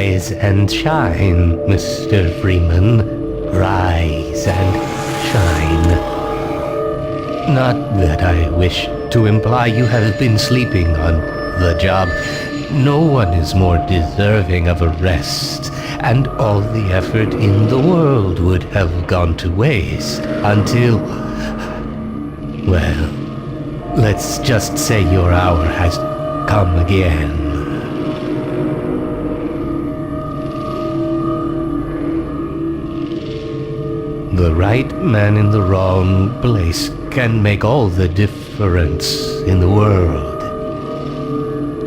Rise and shine, Mr. Freeman. Rise and shine. Not that I wish to imply you have been sleeping on the job. No one is more deserving of a rest, and all the effort in the world would have gone to waste until... well, let's just say your hour has come again. The right man in the wrong place can make all the difference in the world.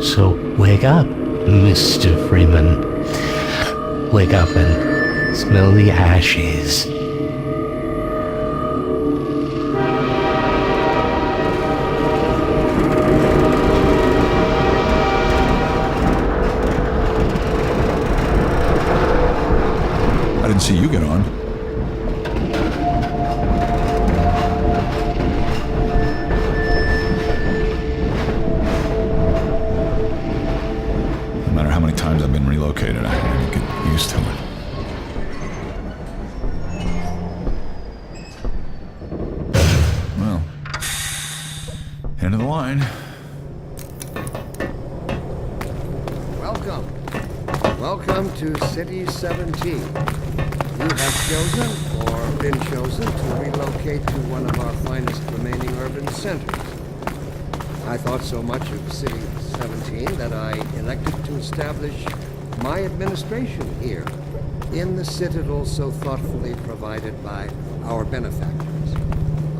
So wake up, Mr. Freeman. Wake up and smell the ashes. I didn't see you get on. No matter how many times I've been relocated, I can't get used to it. Well, end of the line. Welcome to City 17. You have chosen, or been chosen, to relocate to one of our finest remaining urban centers. I thought so much of City 17 that I elected to establish my administration here, in the citadel so thoughtfully provided by our benefactors.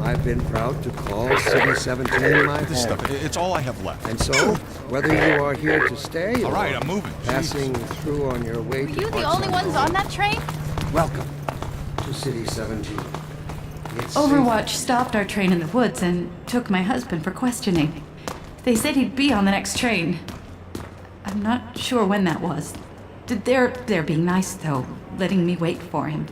I've been proud to call City 17 my This home. stuff, it's all I have left. And so, whether you are here to stay All right, or I'm moving. passing through on your way to Are you the parts only ones unknown, on that train? welcome to City 17. It's Overwatch stopped our train in the woods and took my husband for questioning. They said he'd be on the next train. I'm not sure when that was. They're being nice, though, letting me wait for him.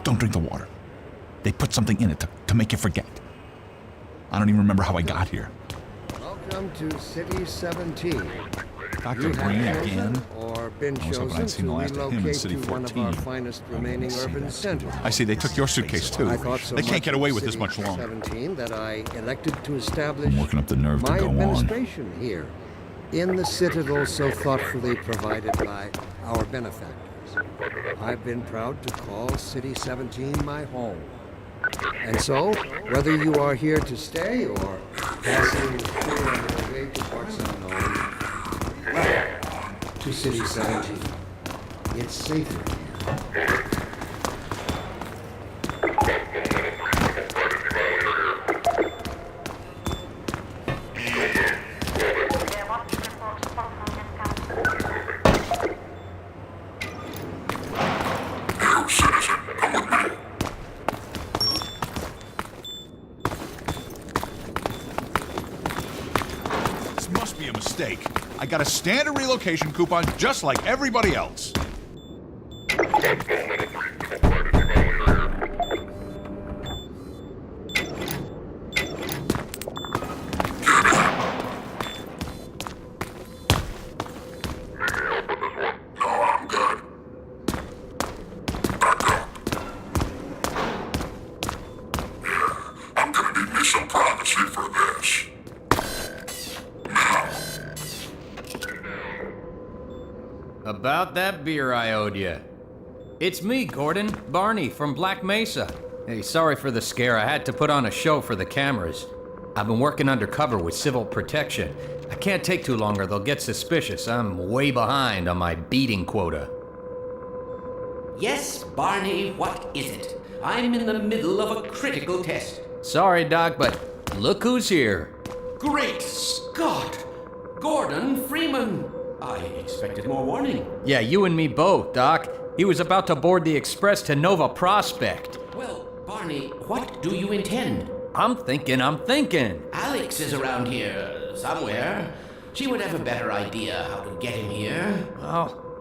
Don't drink the water. They put something in it to make you forget. I don't even remember how I got here. Welcome to City 17. Dr. You Green have again? chosen or been I was hoping chosen I'd seen to the last of him in relocate City to one of 14. our finest I wanted remaining to see urban that. centers. I see they took your suitcase too. I thought so They much can't get of away with this City much longer. 17 that I elected to establish I'm working up the nerve to my go on. administration here, in the citadel so thoughtfully provided by our benefactors. I've been proud to call City 17 my home. And so, whether you are here to stay or passing through on your way to parts unknown, welcome to City 17. It's safer here. This must be a mistake. I got a standard relocation coupon just like everybody else. About that beer I owed you. It's me, Gordon, Barney from Black Mesa. Hey, sorry for the scare. I had to put on a show for the cameras. I've been working undercover with civil protection. I can't take too long or they'll get suspicious. I'm way behind on my beating quota. Yes, Barney, what is it? I'm in the middle of a critical test. Sorry, Doc, but look who's here. Great Scott! Gordon Freeman! I expected more warning. Yeah, you and me both, Doc. He was about to board the express to Nova Prospect. Well, Barney, what do you intend? I'm thinking. Alex is around here somewhere. She would have a better idea how to get him here. Well,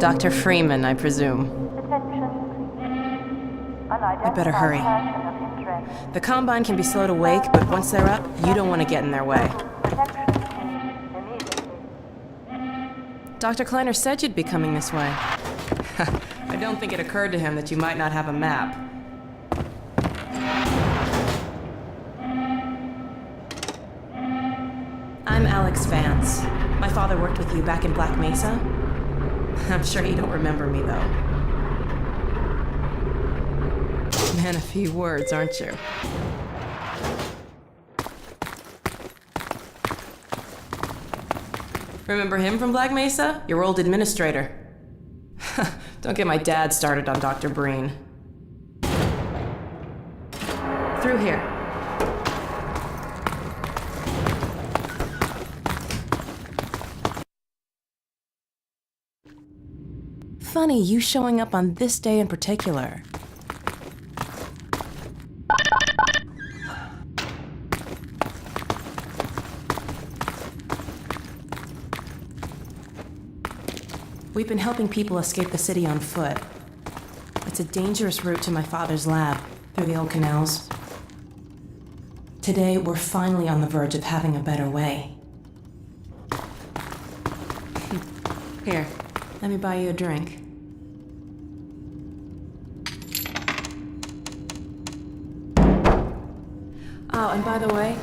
Dr. Freeman, I presume. We better hurry. The Combine can be slow to wake, but once they're up, you don't want to get in their way. Dr. Kleiner said you'd be coming this way. I don't think it occurred to him that you might not have a map. I'm Alex Vance. My father worked with you back in Black Mesa. I'm sure you don't remember me, though. Man, a few words, aren't you? Remember him from Black Mesa? Your old administrator. Don't get my dad started on Dr. Breen. Through here. Funny, you showing up on this day in particular. We've been helping people escape the city on foot. It's a dangerous route to my father's lab, through the old canals. Today, we're finally on the verge of having a better way. Here, let me buy you a drink. Oh, and by the way,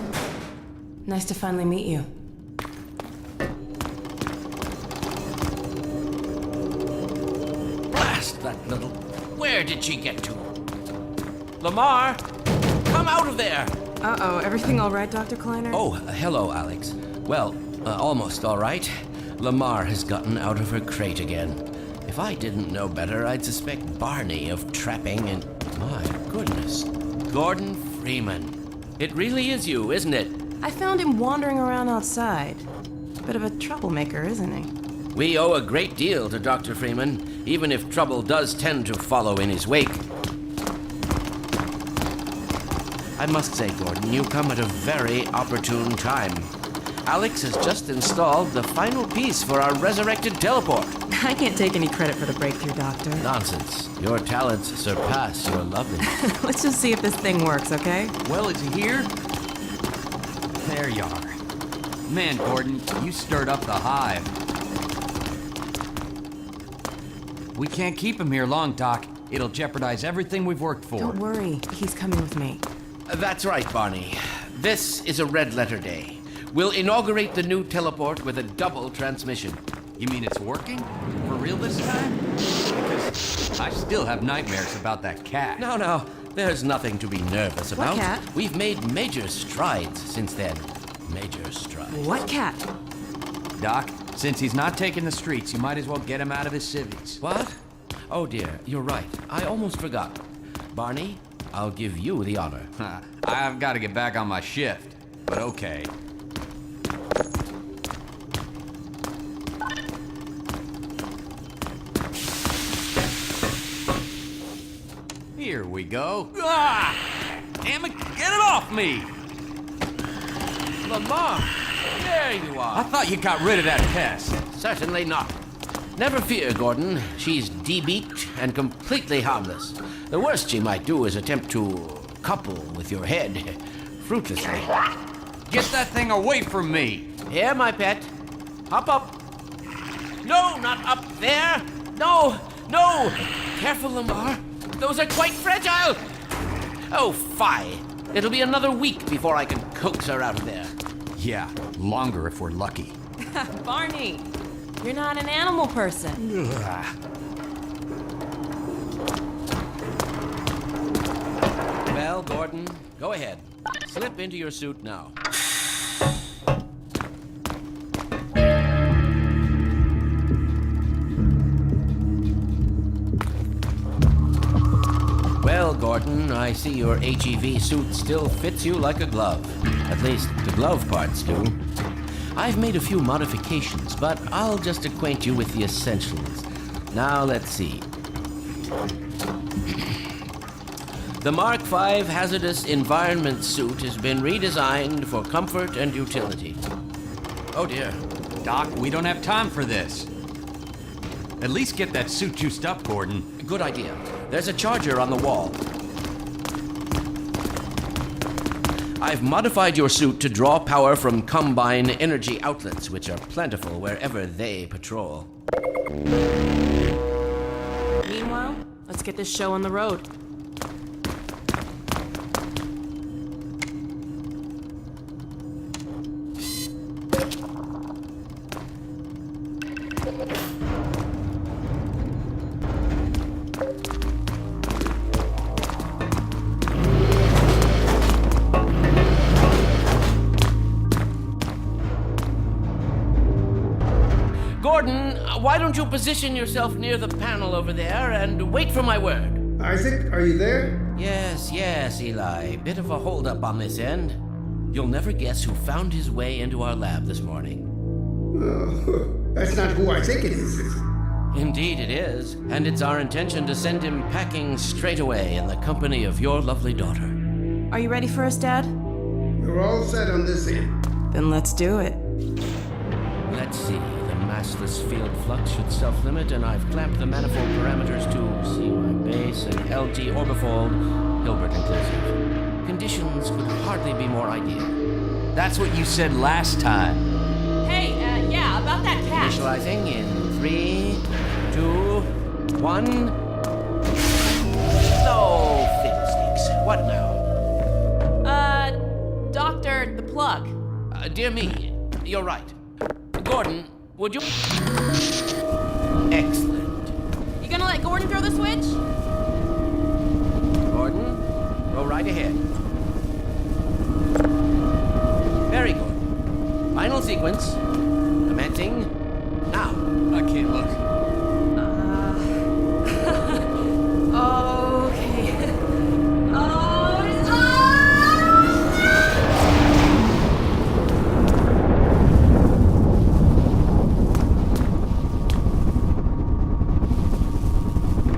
nice to finally meet you. Blast that little... Where did she get to? Lamar! Come out of there! Uh-oh, everything all right, Dr. Kleiner? Oh, hello, Alex. Well, almost all right. Lamar has gotten out of her crate again. If I didn't know better, I'd suspect Barney of trapping and... My goodness. Gordon Freeman. It really is you, isn't it? I found him wandering around outside. Bit of a troublemaker, isn't he? We owe a great deal to Dr. Freeman, even if trouble does tend to follow in his wake. I must say, Gordon, you come at a very opportune time. Alex has just installed the final piece for our resurrected teleport. I can't take any credit for the breakthrough, Doctor. Nonsense. Your talents surpass your loveliness. Let's just see if this thing works, okay? Well, is he here? There you are. Man, Gordon, you stirred up the hive. We can't keep him here long, Doc. It'll jeopardize everything we've worked for. Don't worry. He's coming with me. That's right, Barney. This is a red letter day. We'll inaugurate the new teleport with a double transmission. You mean it's working? For real this time? Because I still have nightmares about that cat. No, there's nothing to be nervous about. What cat? We've made major strides since then. Major strides. What cat? Doc, since he's not taking the streets, you might as well get him out of his civvies. What? Oh dear, you're right. I almost forgot. Barney, I'll give you the honor. I've got to get back on my shift, but okay. Here we go. Ah! Damn it, get it off me! Lamar, there you I are. thought you got rid of that pest. Certainly not. Never fear, Gordon. She's debeaked and completely harmless. The worst she might do is attempt to couple with your head, fruitlessly. Get that thing away from me! Here, my pet. Hop up. No, not up there. No. Careful, Lamar. Those are quite fragile. Oh, fie. It'll be another week before I can coax her out of there. Yeah, longer if we're lucky. Barney, you're not an animal person. Well, Gordon, go ahead. Slip into your suit now. Well, Gordon, I see your HEV suit still fits you like a glove. At least, the glove parts do. I've made a few modifications, but I'll just acquaint you with the essentials. Now, let's see. The Mark V Hazardous Environment Suit has been redesigned for comfort and utility. Oh dear. Doc, we don't have time for this. At least get that suit juiced up, Gordon. Good idea. There's a charger on the wall. I've modified your suit to draw power from Combine energy outlets, which are plentiful wherever they patrol. Meanwhile, let's get this show on the road. Gordon, why don't you position yourself near the panel over there and wait for my word? Isaac, are you there? Yes, Eli. Bit of a holdup on this end. You'll never guess who found his way into our lab this morning. Oh, that's not who I think it is. Indeed it is, and it's our intention to send him packing straight away in the company of your lovely daughter. Are you ready for us, Dad? We're all set on this end. Then let's do it. Let's see. Massless field flux should self-limit, and I've clamped the manifold parameters to CY base and LT orbifold, Hilbert inclusive. Conditions could hardly be more ideal. That's what you said last time. Hey, yeah, about that cat. Initializing in 3, 2, 1. So, fiddlesticks. What now? Doctor, the plug. Dear me, you're right. Gordon, would you... Excellent. You gonna let Gordon throw the switch? Gordon, go right ahead. Very good. Final sequence. Commencing now. I can't look. Okay.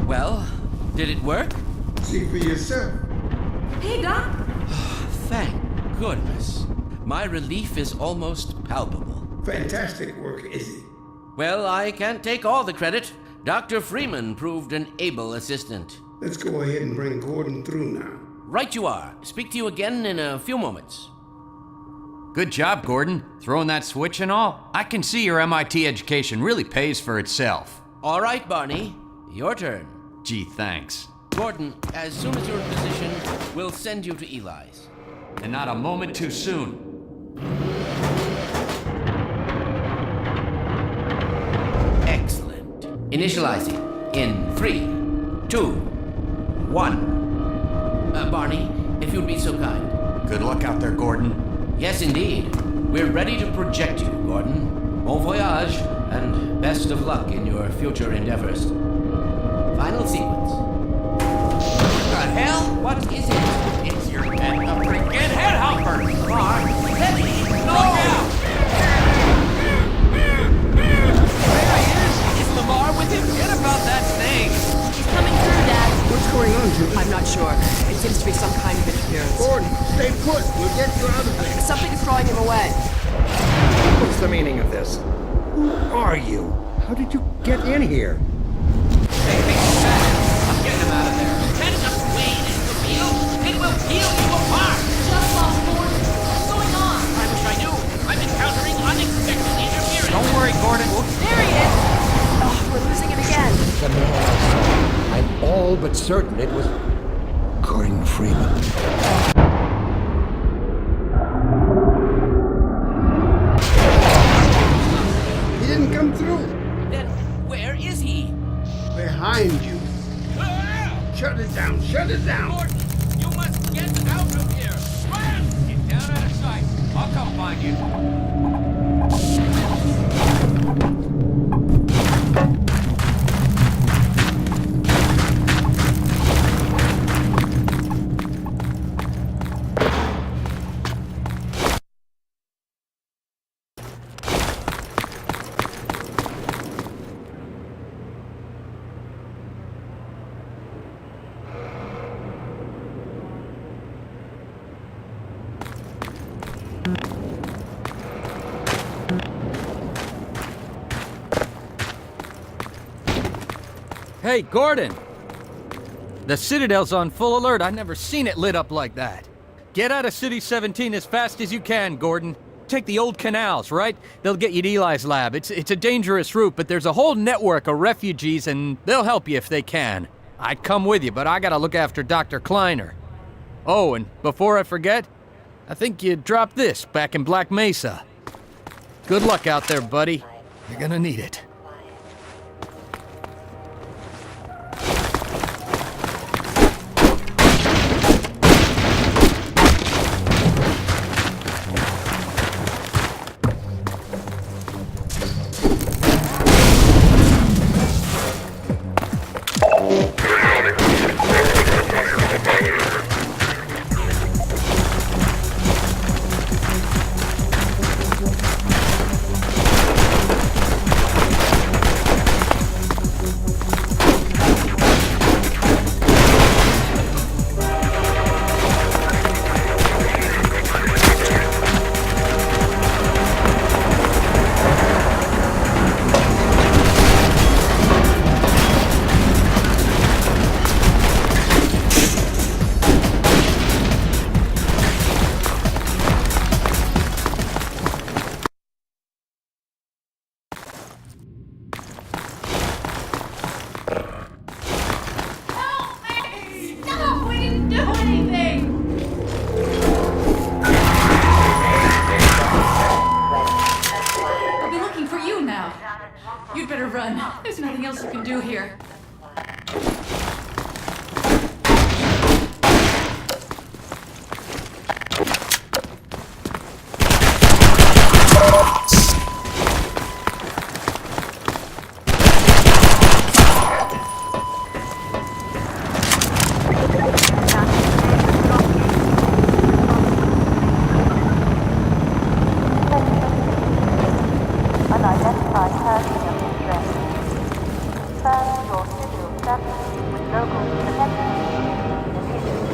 Well, did it work? See for yourself. Hey, Doc. Thank goodness. My relief is almost palpable. Fantastic work, Izzy. Well, I can't take all the credit. Dr. Freeman proved an able assistant. Let's go ahead and bring Gordon through now. Right you are. Speak to you again in a few moments. Good job, Gordon. Throwing that switch and all. I can see your MIT education really pays for itself. All right, Barney. Your turn. Gee, thanks. Gordon, as soon as you're in position, we'll send you to Eli's. And not a moment too soon. Excellent. Initializing in 3, 2, 1. Barney, if you'd be so kind. Good luck out there, Gordon. Yes, indeed. We're ready to project you, Gordon. Bon voyage, and best of luck in your future endeavors. Final sequence. What the hell? What is it? It's your head, a freaking headhopper! Lamar, heavy! Look out! There he is! Is Lamar with him? Forget about that thing! He's coming through, Dad. What's going on, Julie? I'm not sure. It seems to be some kind of interference. Gordon, stay put. We'll get you out of there. Something is drawing him away. What's the meaning of this? Who are you? How did you get in here? I'm getting him out of there. That is a blade in the field. It will peel you apart. Just lost Gordon. What's going on? I wish I knew. I'm encountering unexpected interference. Don't worry, Gordon. There he is. Oh, we're losing him again. The man I saw. I'm all but certain it was Gordon Freeman. He didn't come through. Then where is he? Behind you. Shut it down. Shut it down. Gordon, you must get out of here. Run! Get down out of sight. I'll come find you. Hey, Gordon! The Citadel's on full alert. I've never seen it lit up like that. Get out of City 17 as fast as you can, Gordon. Take the old canals, right? They'll get you to Eli's lab. It's a dangerous route, but there's a whole network of refugees, and they'll help you if they can. I'd come with you, but I gotta look after Dr. Kleiner. Oh, and before I forget, I think you dropped this back in Black Mesa. Good luck out there, buddy. You're gonna need it. You'd better run. There's nothing else you can do here. Unidentified person of interest. Confirm your civil status with local protection immediately.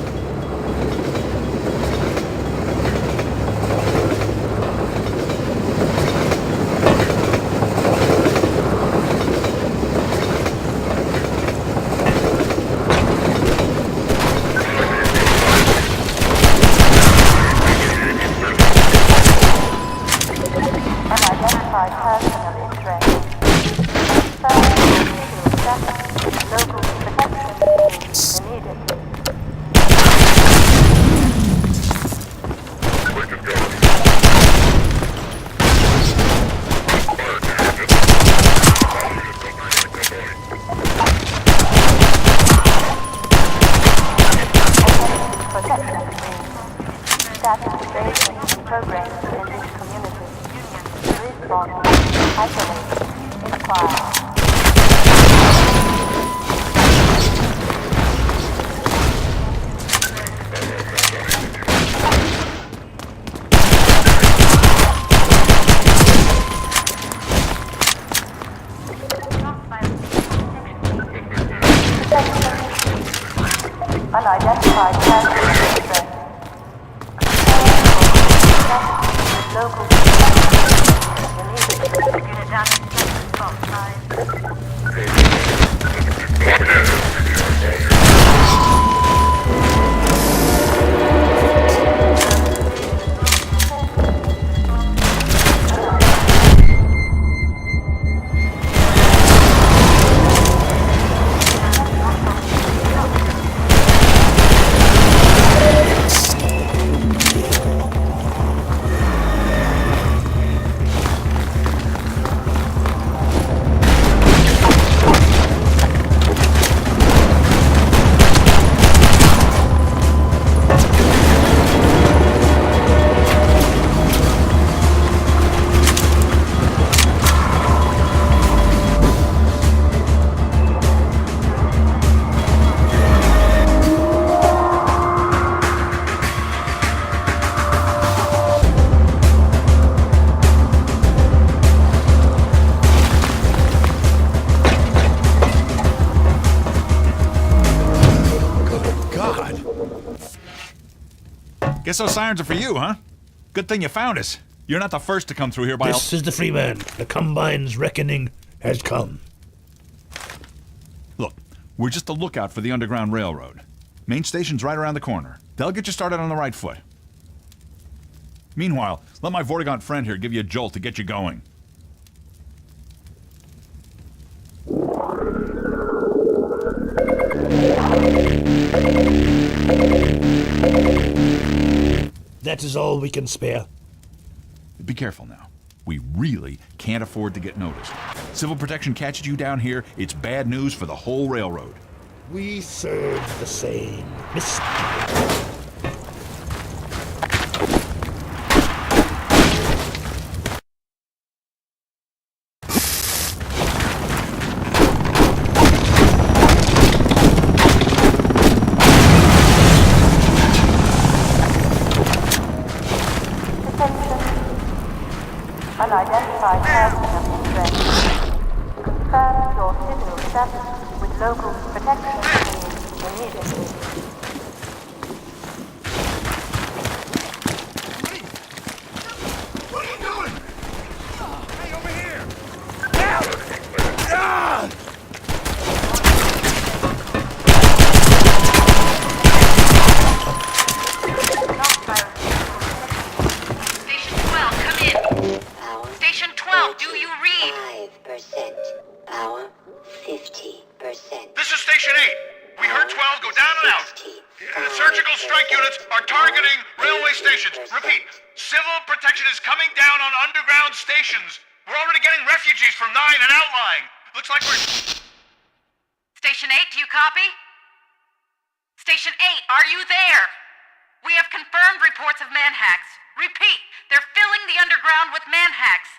Unidentified person of interest. Confirm your civil status with local protection immediately. Protection means status based programs in this community. Respond, isolate, inquire. Unidentified person of interest. Local unit damage spot size. Guess those sirens are for you, huh? Good thing you found us. You're not the first to come through here by... This is the Freeman. The Combine's reckoning has come. Look, We're just a lookout for the Underground Railroad. Main station's right around the corner. They'll get you started on the right foot. Meanwhile, let my Vortigaunt friend here give you a jolt to get you going. That is all we can spare. Be careful now. We really can't afford to get noticed. Civil protection catches you down here, it's bad news for the whole railroad. We serve the same mystery. Unidentified person of interest. Confirm your civil status with local protection team immediately. What are you doing? Hey, over here! Help! Ah! Station 12, come in. Station 12, do you read? 5%. Power 50%. This is Station 8. We heard 12 go down and out. Surgical strike units are targeting railway stations. Repeat, civil protection is coming down on underground stations. We're already getting refugees from 9 and outlying. Looks like we're... Station 8, do you copy? Station 8, are you there? We have confirmed reports of manhacks. Repeat, they're filling the underground with manhacks.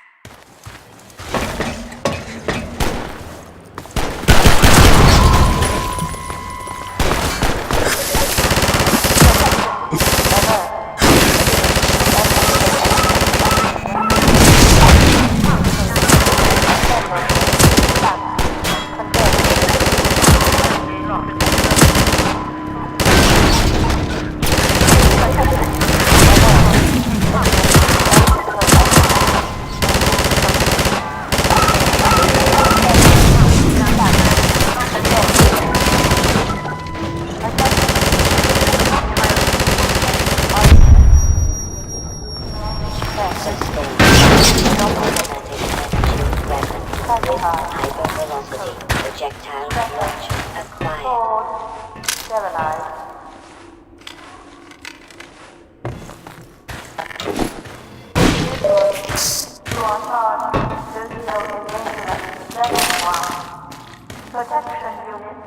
Hypervelocity projectile launch acquired. Sterilized. You are charged with endangerment level 1. Protection unit,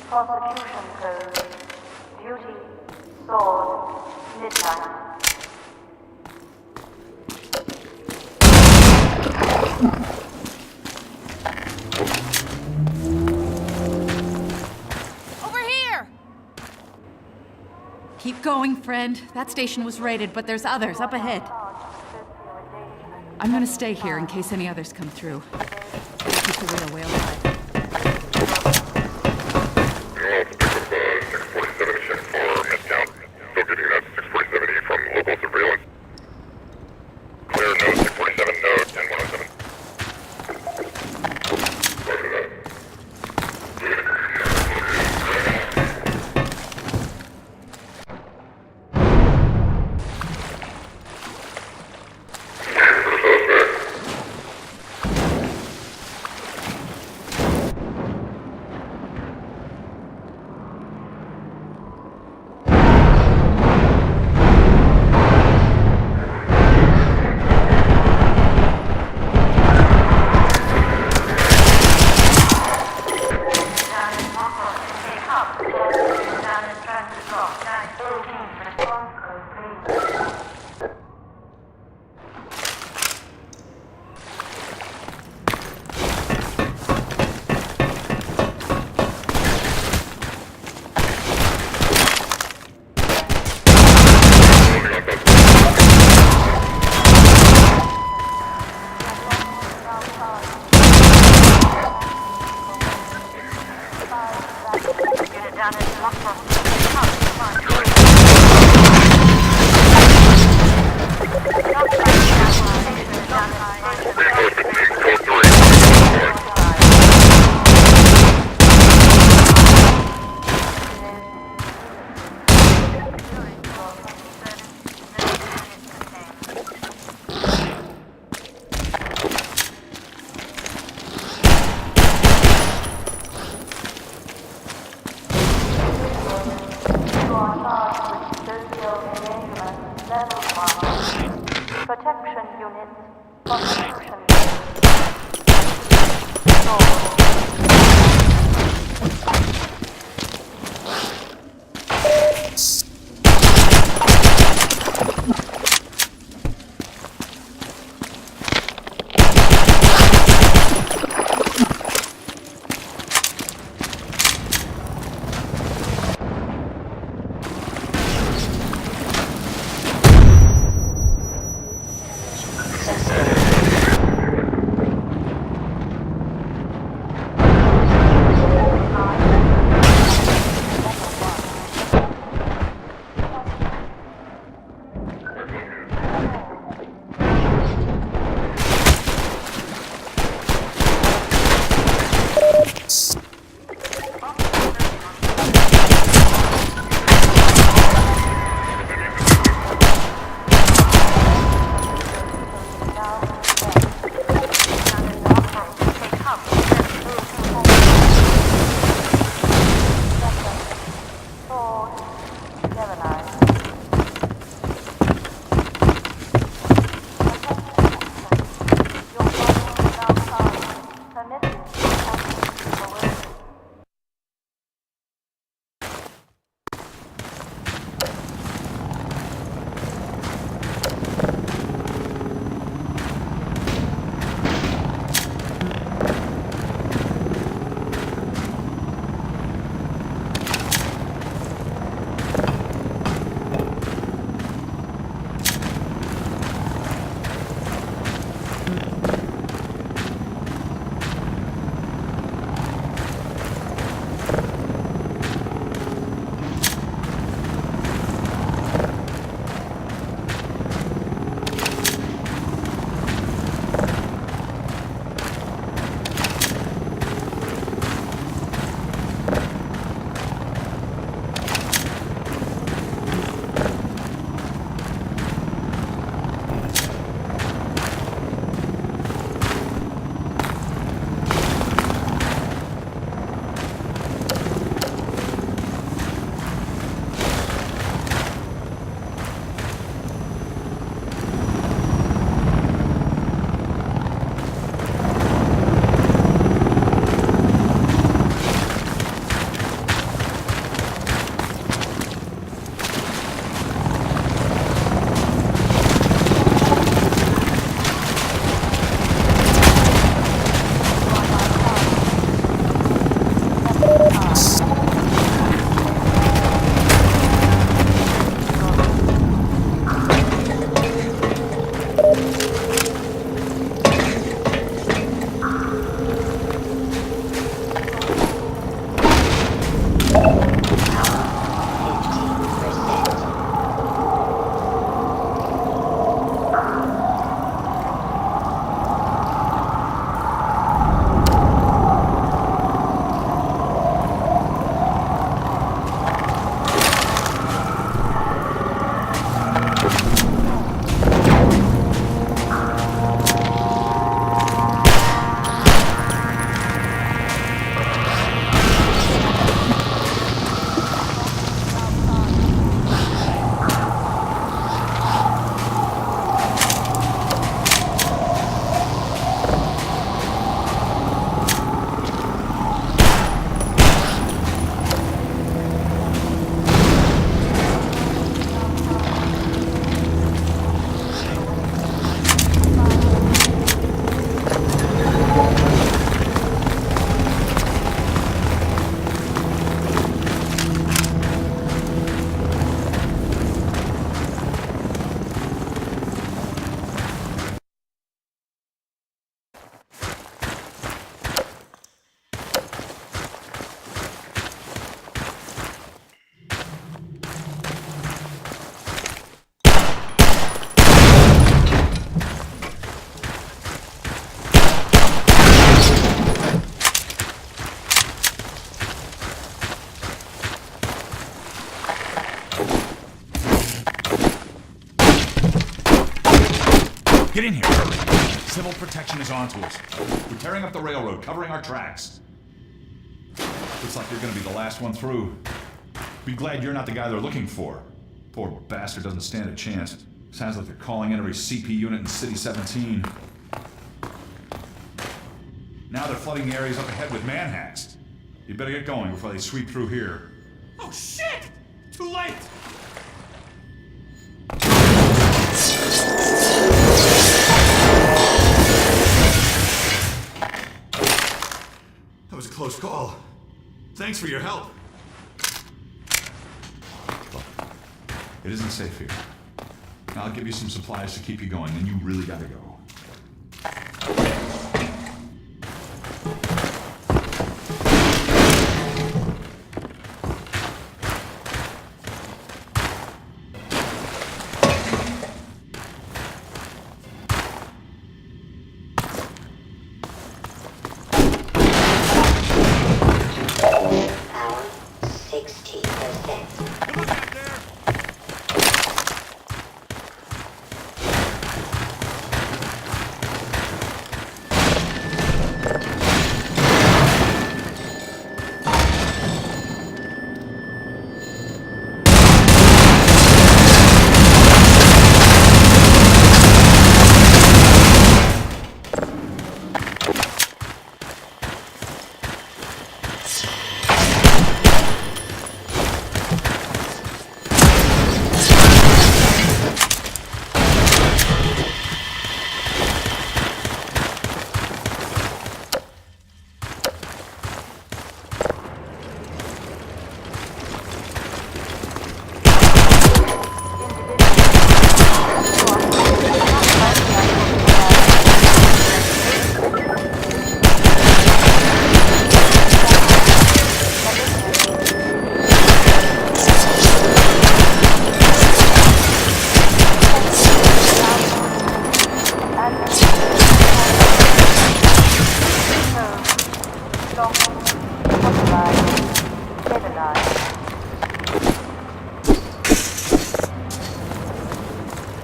prosecution code. Duty, sword, midnight. Keep going, friend. That station was raided, but there's others up ahead. I'm gonna stay here in case any others come through. Keep the railway alive. Still getting that 647E from local surveillance. Clear node 647 node 10107. Get in here, hurry. Civil protection is onto us. We're tearing up the railroad, covering our tracks. Looks like you're gonna be the last one through. Be glad you're not the guy they're looking for. Poor bastard doesn't stand a chance. Sounds like they're calling in every CP unit in City 17. Now they're flooding the areas up ahead with manhacks. You better get going before they sweep through here. Oh shit! Too late! That was a close call. Thanks for your help. It isn't safe here. I'll give you some supplies to keep you going, and you really gotta go. Power 60%. Good look out there!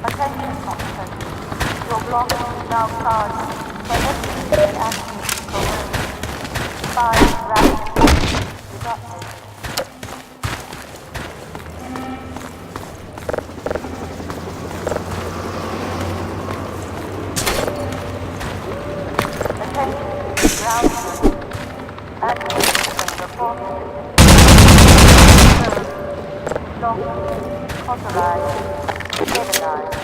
Attention officers. Your belongings now charged for every action coerced. 5 rapid deducted. Attention ground unit. Activation reported. Long authorized. Stabilized.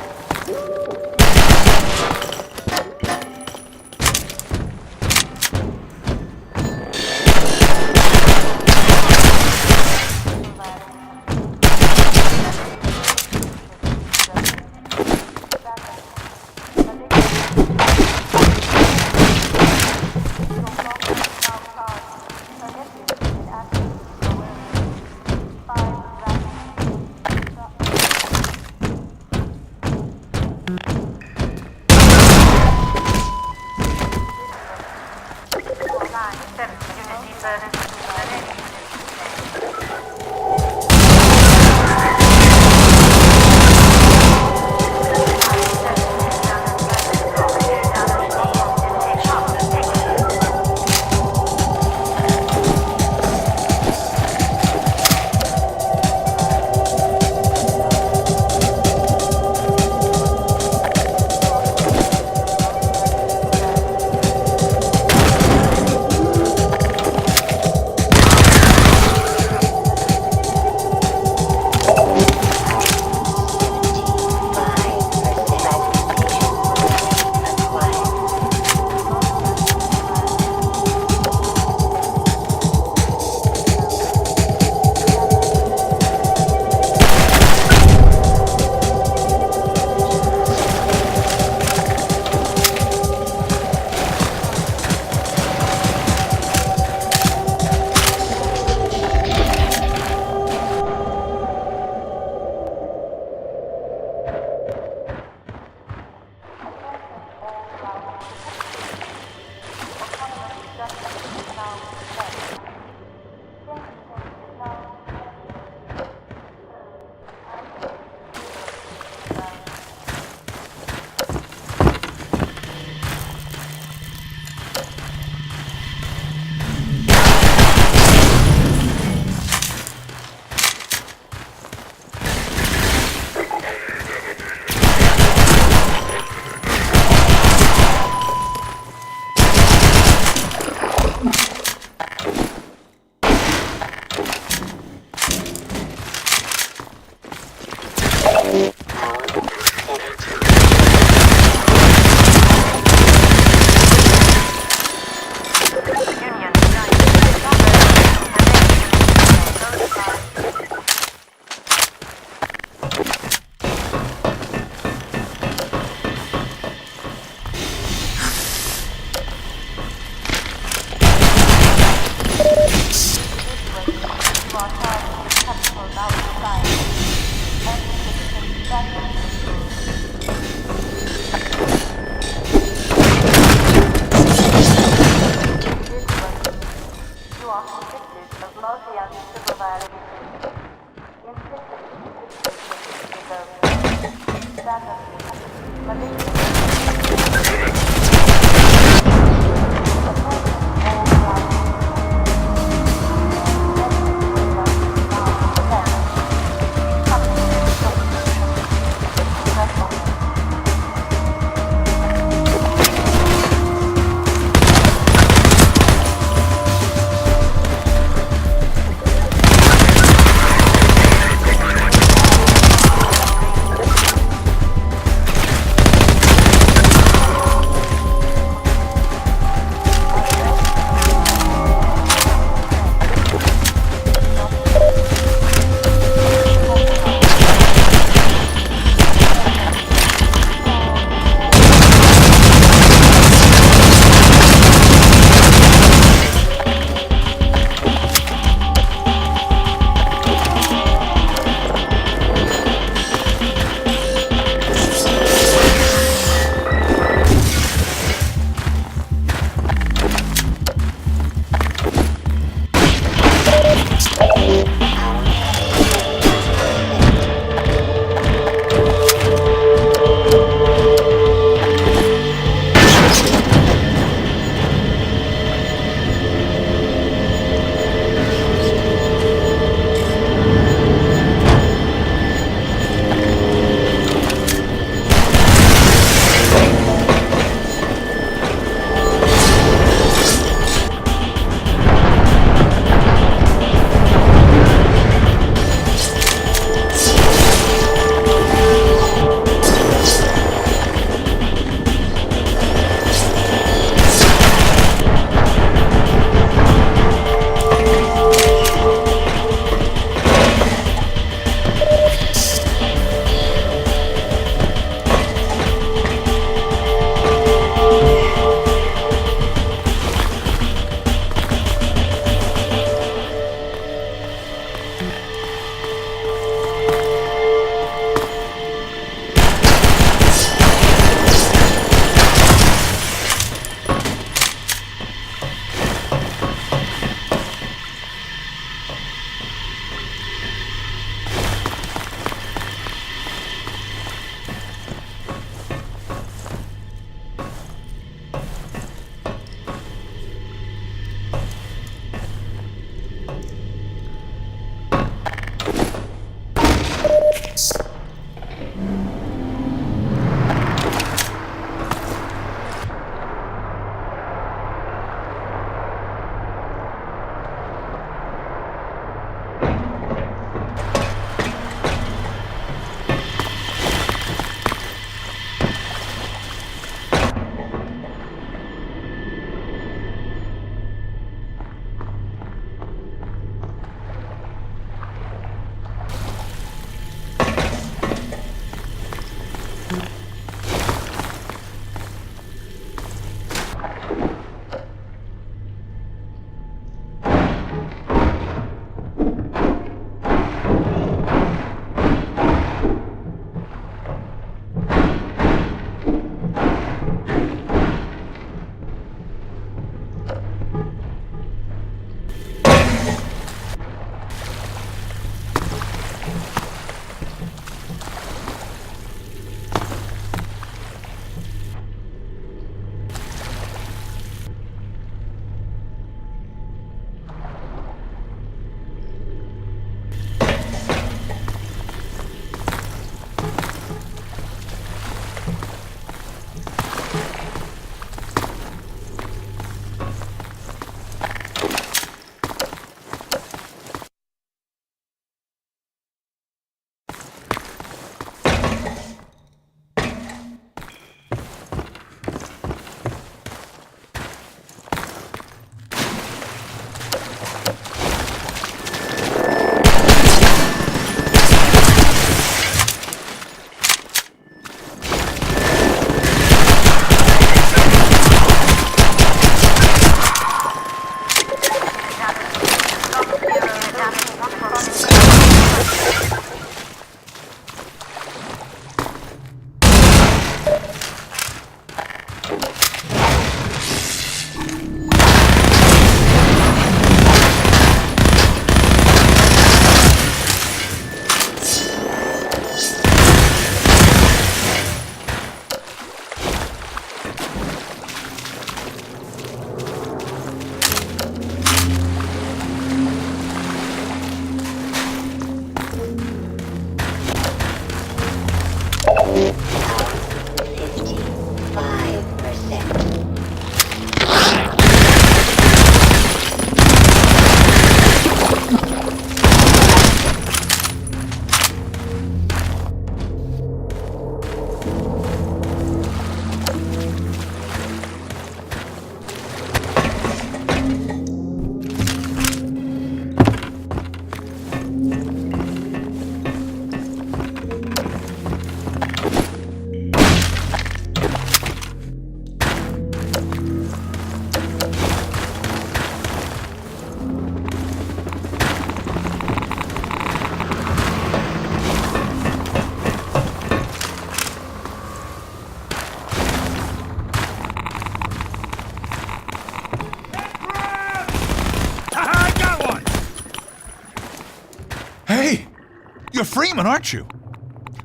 You're Freeman, aren't you?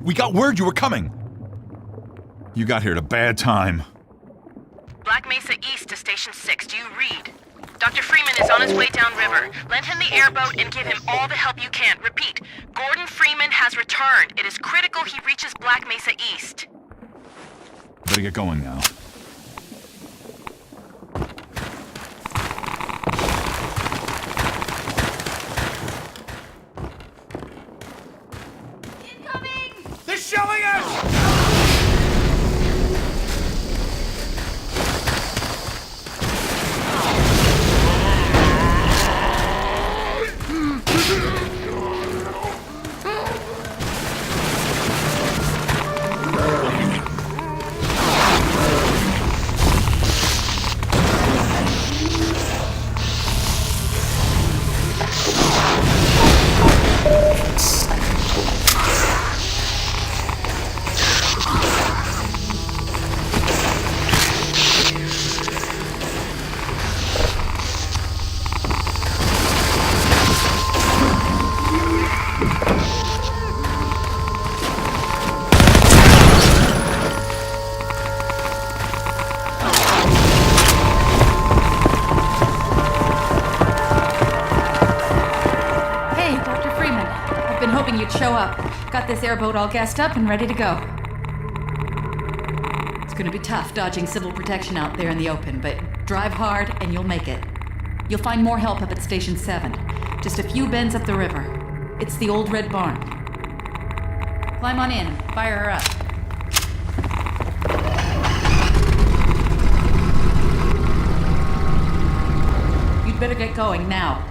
We got word you were coming. You got here at a bad time. Black Mesa East to Station 6. Do you read? Dr. Freeman is on his way downriver. Lend him the airboat and give him all the help you can. Repeat, Gordon Freeman has returned. It is critical he reaches Black Mesa East. Better get going now. They're shelling us! Show up. Got this airboat all gassed up and ready to go. It's gonna be tough dodging civil protection out there in the open, but drive hard and you'll make it. You'll find more help up at Station 7. Just a few bends up the river. It's the old red barn. Climb on in. Fire her up. You'd better get going now.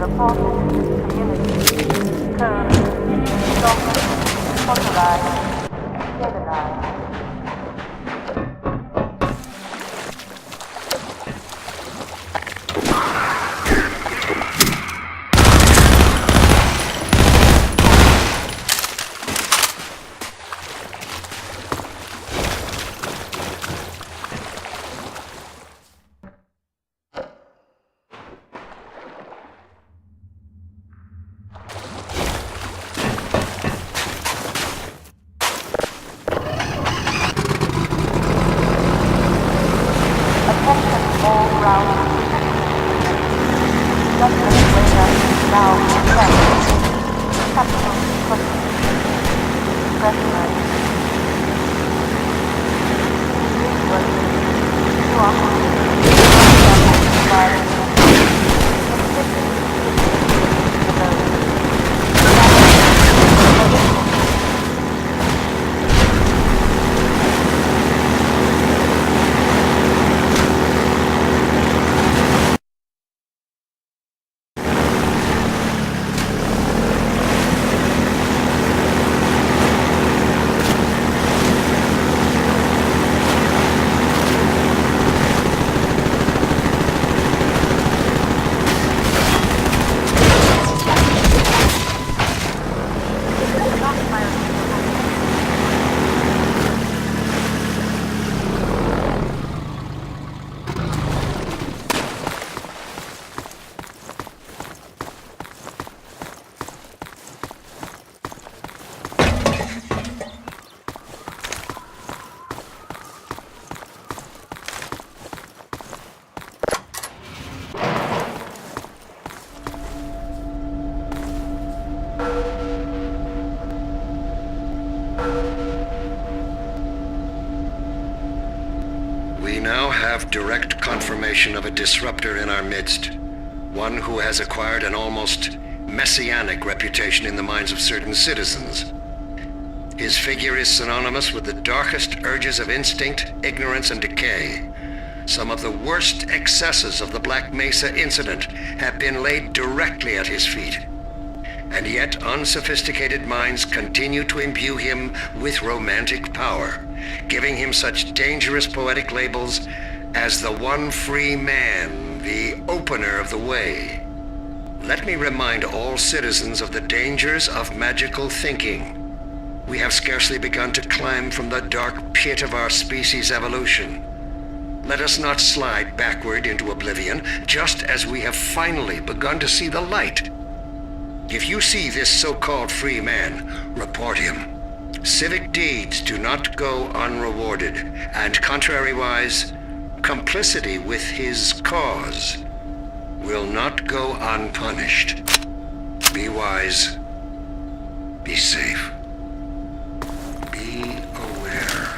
reported in this community. Code, Dolphin, Authorized, Stabilized. We now have direct confirmation of a disruptor in our midst. One who has acquired an almost messianic reputation in the minds of certain citizens. His figure is synonymous with the darkest urges of instinct, ignorance, and decay. Some of the worst excesses of the Black Mesa incident have been laid directly at his feet. And yet unsophisticated minds continue to imbue him with romantic power, giving him such dangerous poetic labels as the One Free Man, the Opener of the Way. Let me remind all citizens of the dangers of magical thinking. We have scarcely begun to climb from the dark pit of our species' evolution. Let us not slide backward into oblivion, just as we have finally begun to see the light. If you see this so-called free man, report him. Civic deeds do not go unrewarded, and contrariwise, complicity with his cause will not go unpunished. Be wise. Be safe. Be aware.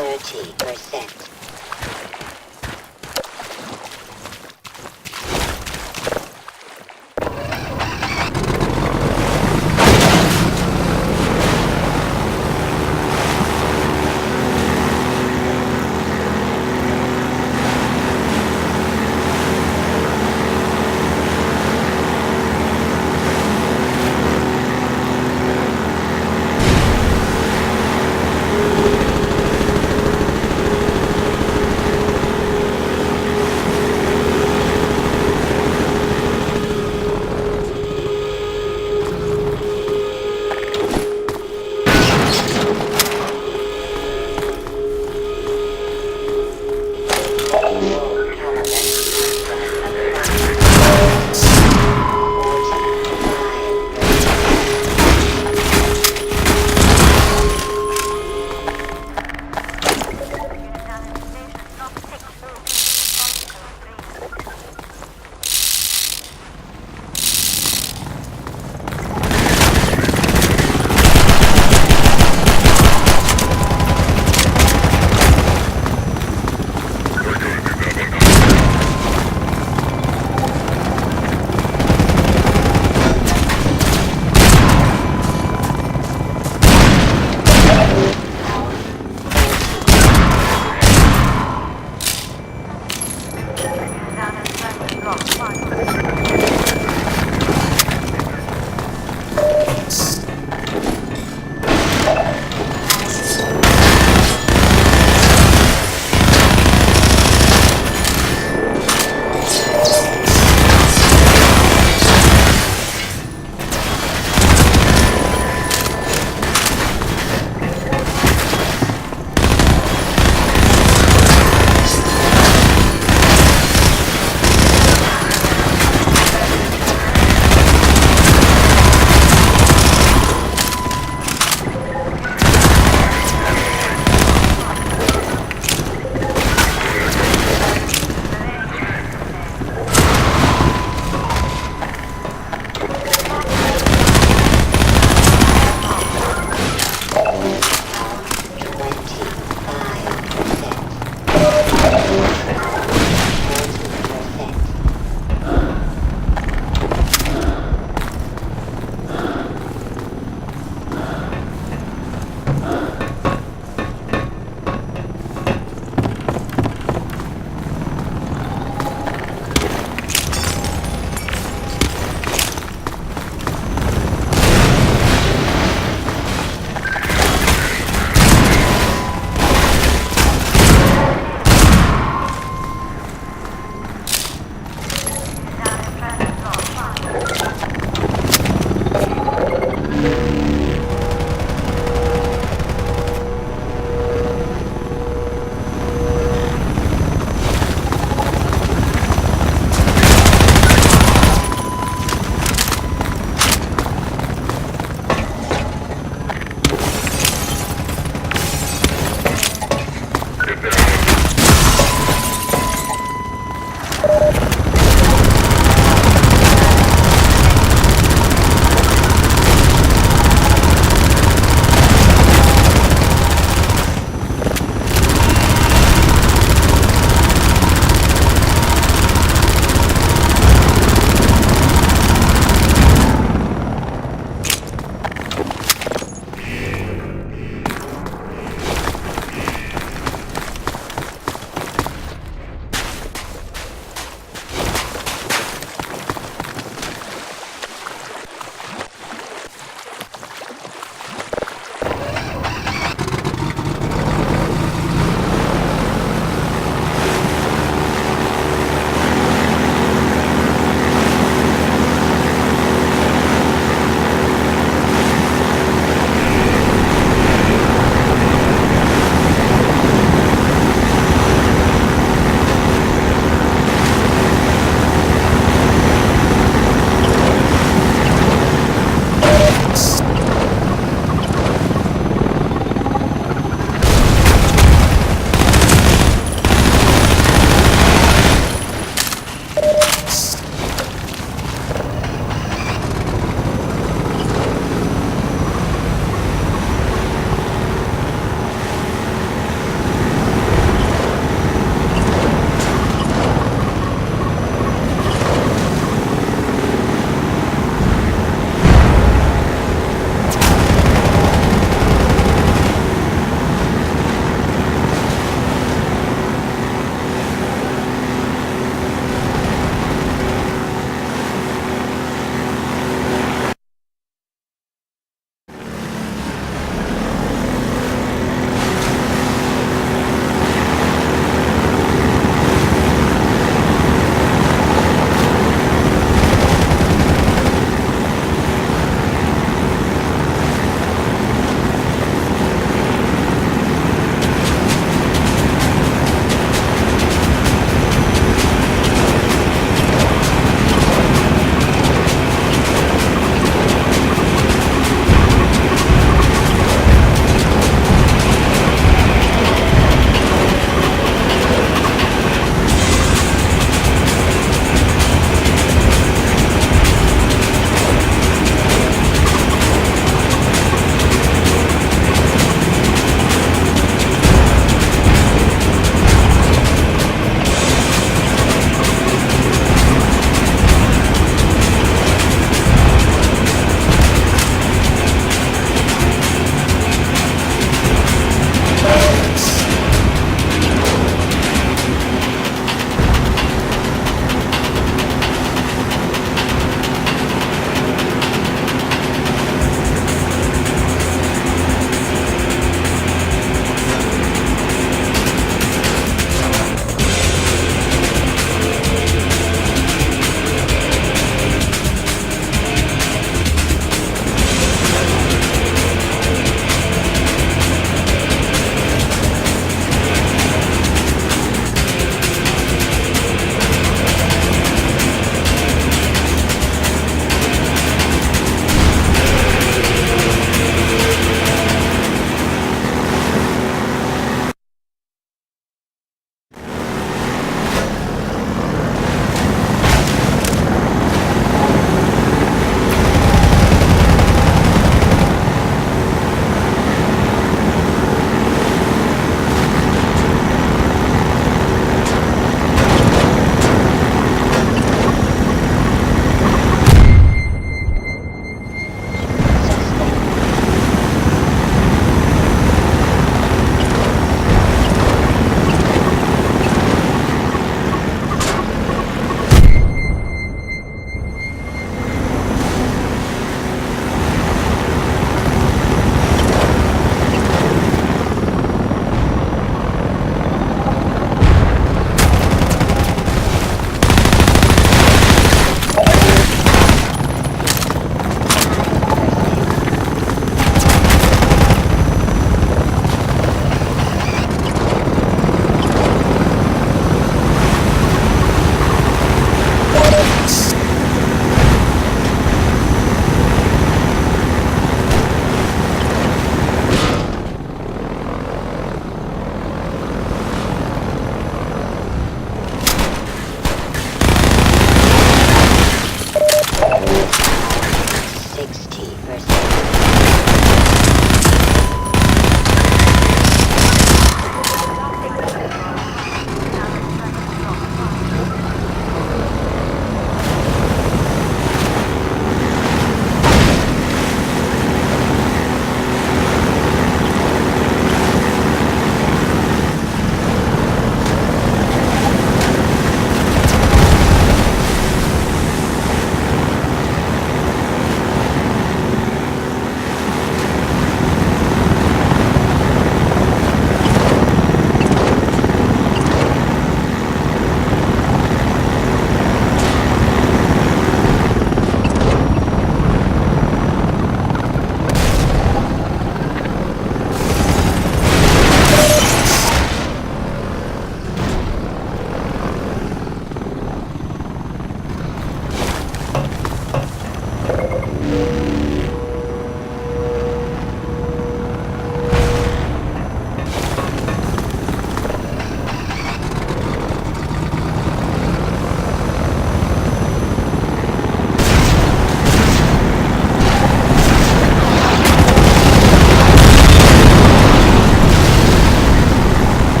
30%.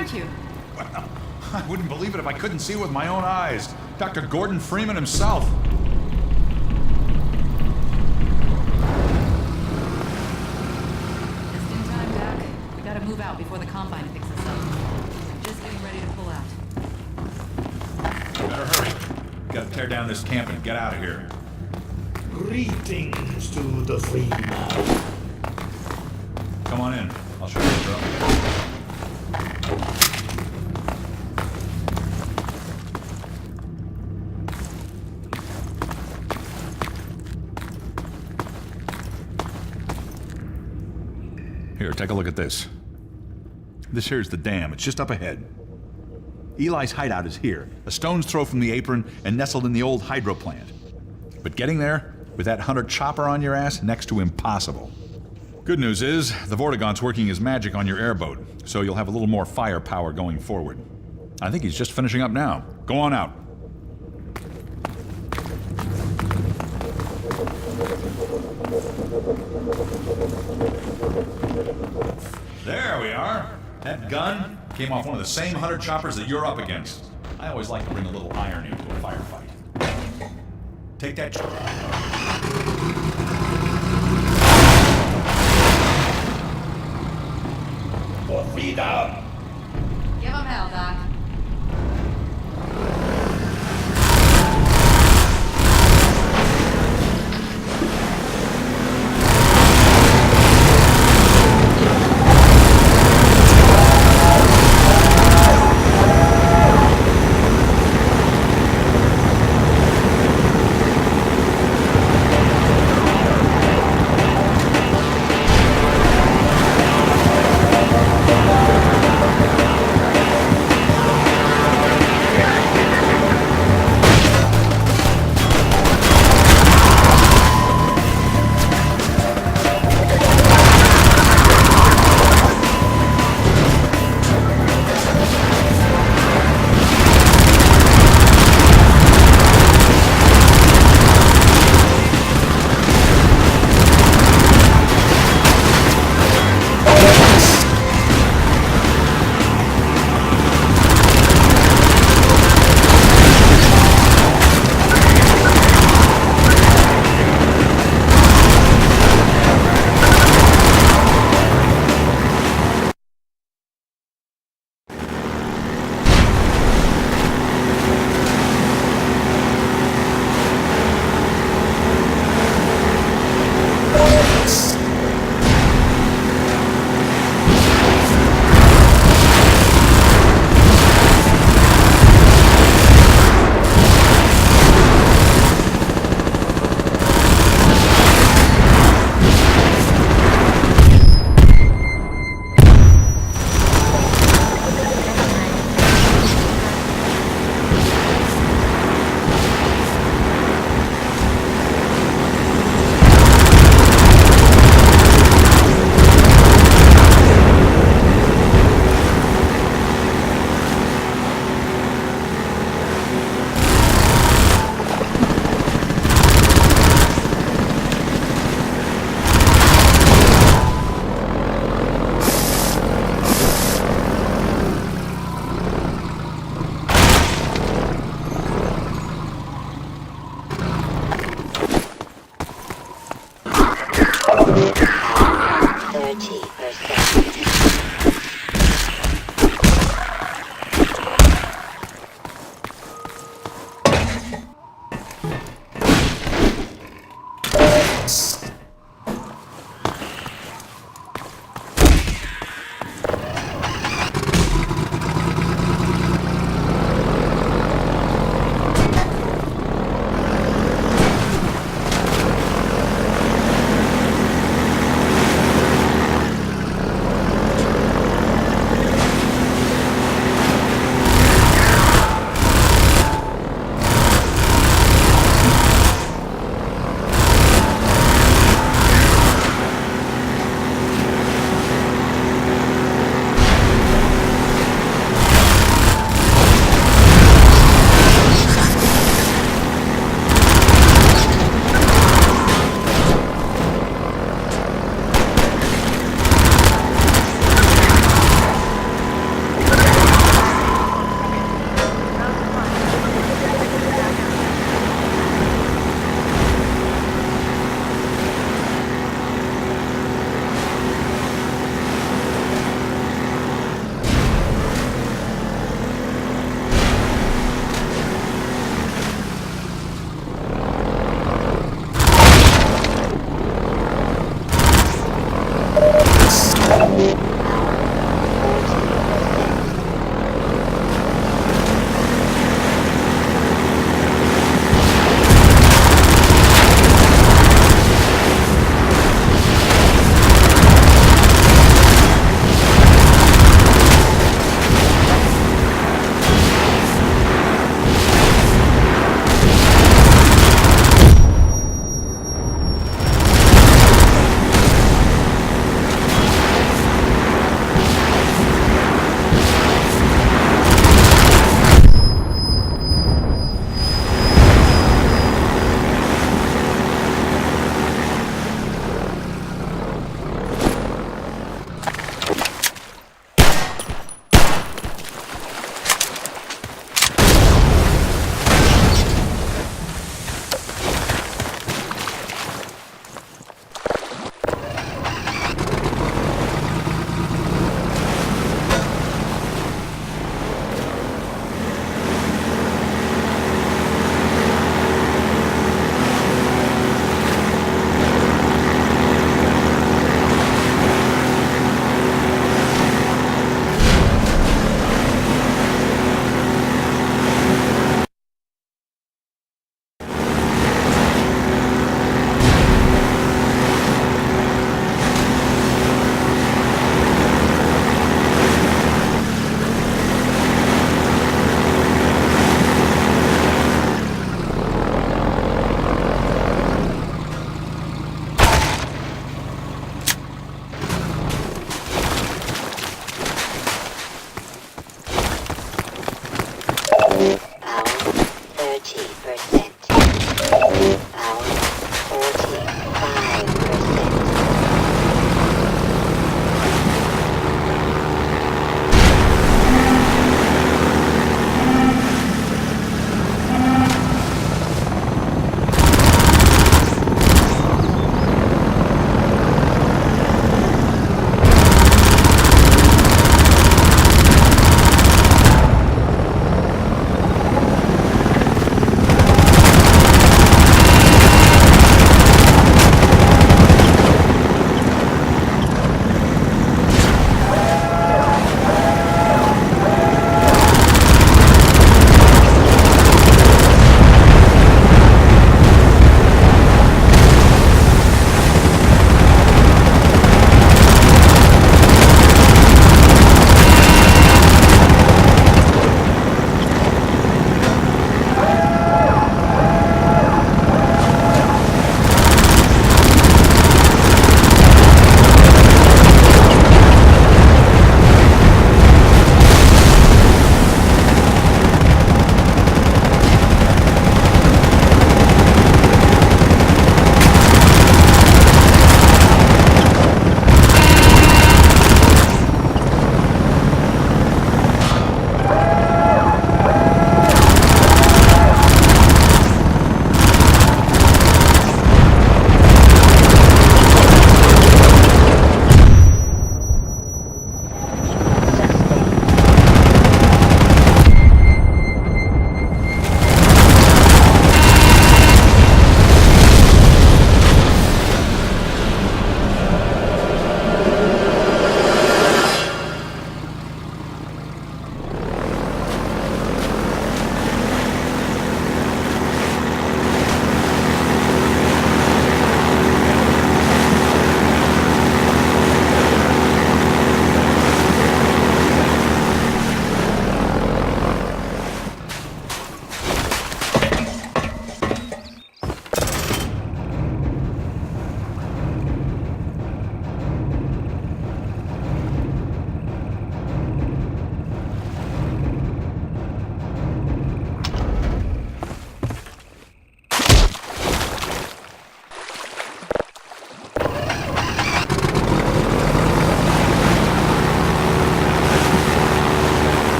aren't you? Well, I wouldn't believe it if I couldn't see it with my own eyes. Dr. Gordon Freeman himself. Just in time, Doc. We gotta move out before the Combine picks us up. I'm just getting ready to pull out. Better hurry. Gotta tear down this camp and get out of here. Greetings to the free man. Come on in. I'll show you the drill. Here, take a look at this. This here's the dam. It's just up ahead. Eli's hideout is here, a stone's throw from the apron and nestled in the old hydro plant. But getting there, with that hunter chopper on your ass, next to impossible. Good news is, the Vortigaunt's working his magic on your airboat, so you'll have a little more firepower going forward. I think he's just finishing up now. Go on out. There we are. That gun came off one of the same hunter choppers that you're up against. I always like to bring a little irony to a firefight. Take that. For freedom! Give him hell, Doc.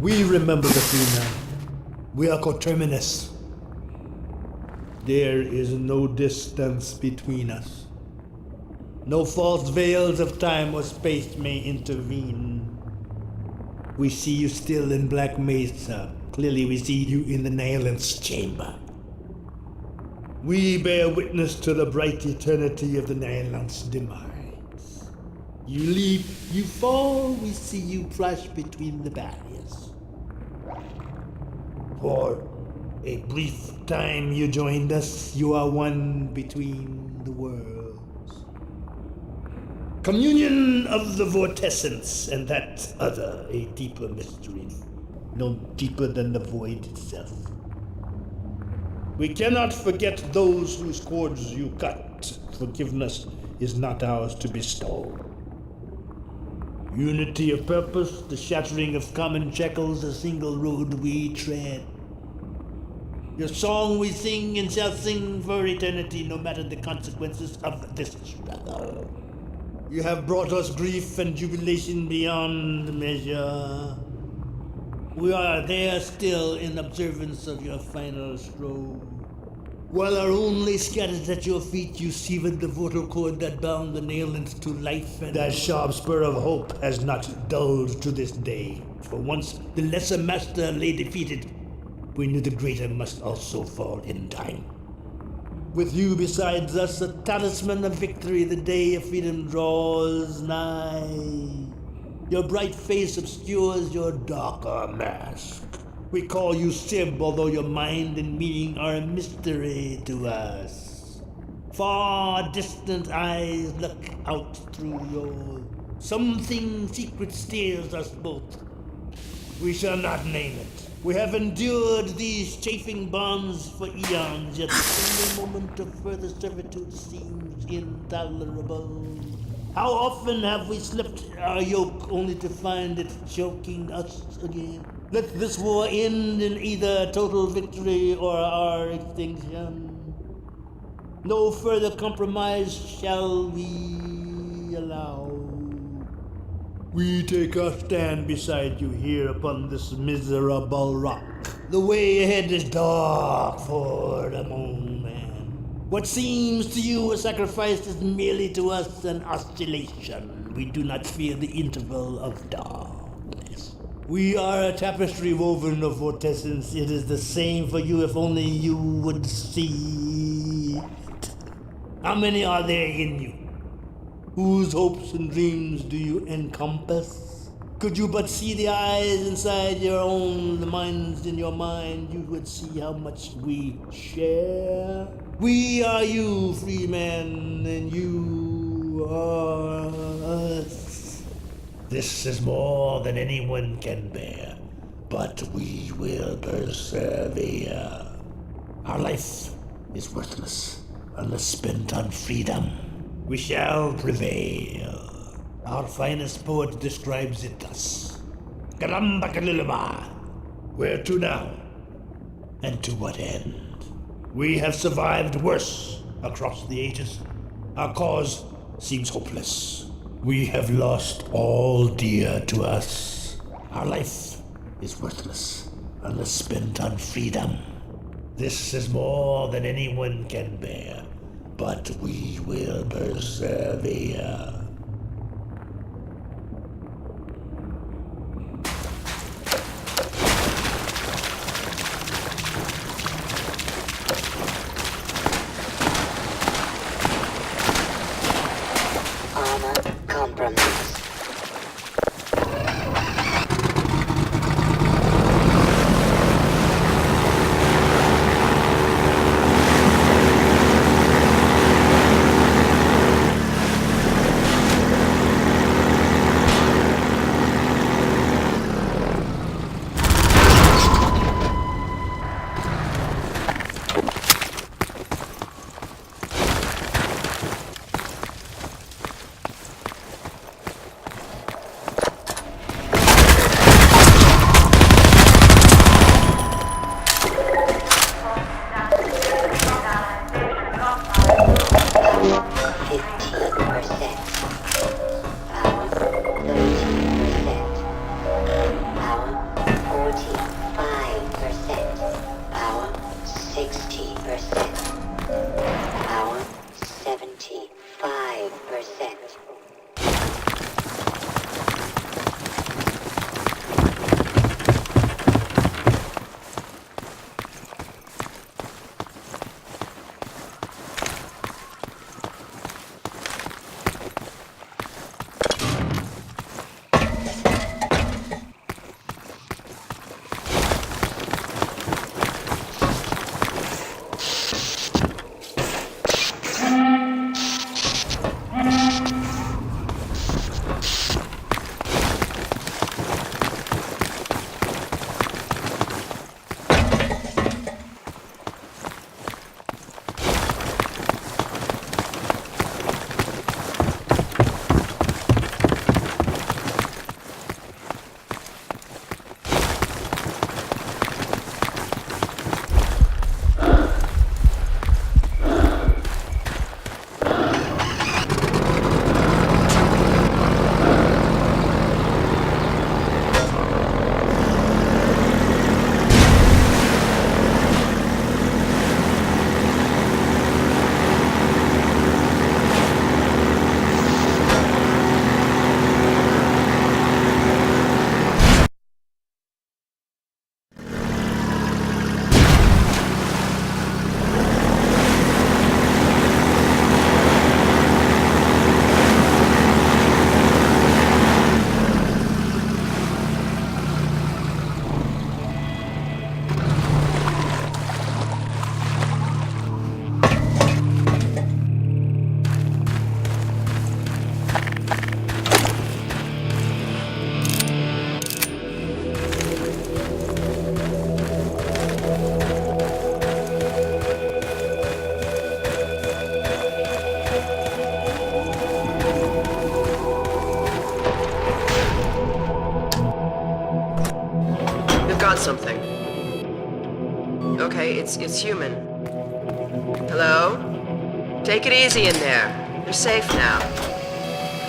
We remember the Freeman. We are coterminous. There is no distance between us. No false veils of time or space may intervene. We see you still in Black Mesa. Clearly we see you in the Nihilant's chamber. We bear witness to the bright eternity of the Nihilant's demise. You leap, you fall, we see you crash between the barriers. For a brief time you joined us, you are one between the worlds. Communion of the vortescence and that other, a deeper mystery, no deeper than the void itself. We cannot forget those whose cords you cut. Forgiveness is not ours to bestow. Unity of purpose, the shattering of common shackles, a single road we tread. Your song we sing and shall sing for eternity, no matter the consequences of this struggle. You have brought us grief and jubilation beyond measure. We are there still in observance of your final stroke. While our only scatters at your feet, you severed the vocal cord that bound the Nihilants to life, and that sharp spur of hope has not dulled to this day. For once the lesser master lay defeated, we knew the greater must also fall in time. With you besides us, a talisman of victory, the day of freedom draws nigh. Your bright face obscures your darker mask. We call you Sib, although your mind and meaning are a mystery to us. Far distant eyes look out through yours. Something secret steers us both. We shall not name it. We have endured these chafing bonds for eons, yet every moment of further servitude seems intolerable. How often have we slipped our yoke only to find it choking us again? Let this war end in either total victory or our extinction. No further compromise shall we allow. We take our stand beside you here upon this miserable rock. The way ahead is dark for the moment. What seems to you a sacrifice is merely to us an oscillation. We do not fear the interval of darkness. We are a tapestry woven of vortescence. It is the same for you if only you would see it. How many are there in you? Whose hopes and dreams do you encompass? Could you but see the eyes inside your own, the minds in your mind, you would see how much we share. We are you, free men, and you are us. This is more than anyone can bear, but we will persevere. Our life is worthless unless spent on freedom. We shall prevail. Our finest poet describes it thus. Karambakalilaba. Where to now? And to what end? We have survived worse across the ages. Our cause seems hopeless. We have lost all dear to us. Our life is worthless unless spent on freedom. This is more than anyone can bear, but we will persevere. Armor compromised. got something. Okay, it's human. Hello? Take it easy in there. You're safe now.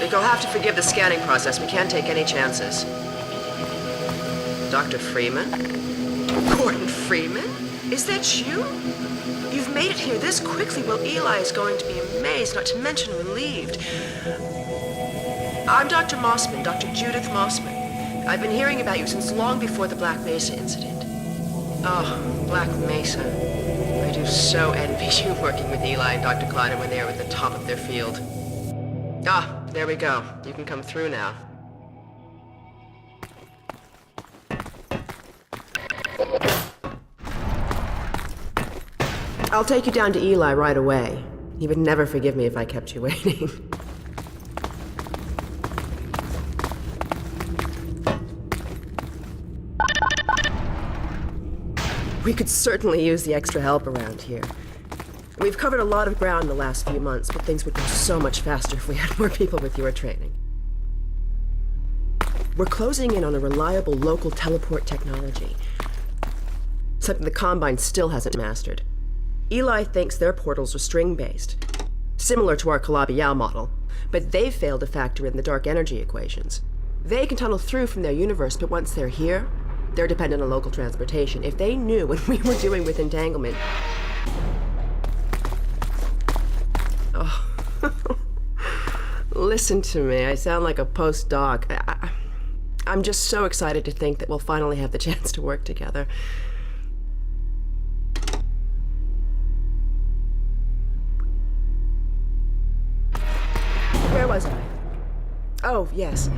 You'll have to forgive the scanning process. We can't take any chances. Dr. Freeman? Gordon Freeman? Is that you? You've made it here this quickly. Well, Eli is going to be amazed, not to mention relieved. I'm Dr. Mossman, Dr. Judith Mossman. I've been hearing about you since long before the Black Mesa incident. Oh, Black Mesa. I do so envy you working with Eli and Dr. Kleiner when they were at the top of their field. Ah, there we go. You can come through now. I'll take you down to Eli right away. He would never forgive me if I kept you waiting. We could certainly use the extra help around here. We've covered a lot of ground in the last few months, but things would go so much faster if we had more people with your training. We're closing in on a reliable local teleport technology. Something the Combine still hasn't mastered. Eli thinks their portals are string-based, similar to our Calabi-Yau model, but they've failed to factor in the dark energy equations. They can tunnel through from their universe, but once they're here, they're dependent on local transportation. If they knew what we were doing with entanglement... Oh. Listen to me. I sound like a postdoc. I'm just so excited to think that we'll finally have the chance to work together. Where was I? Oh, yes.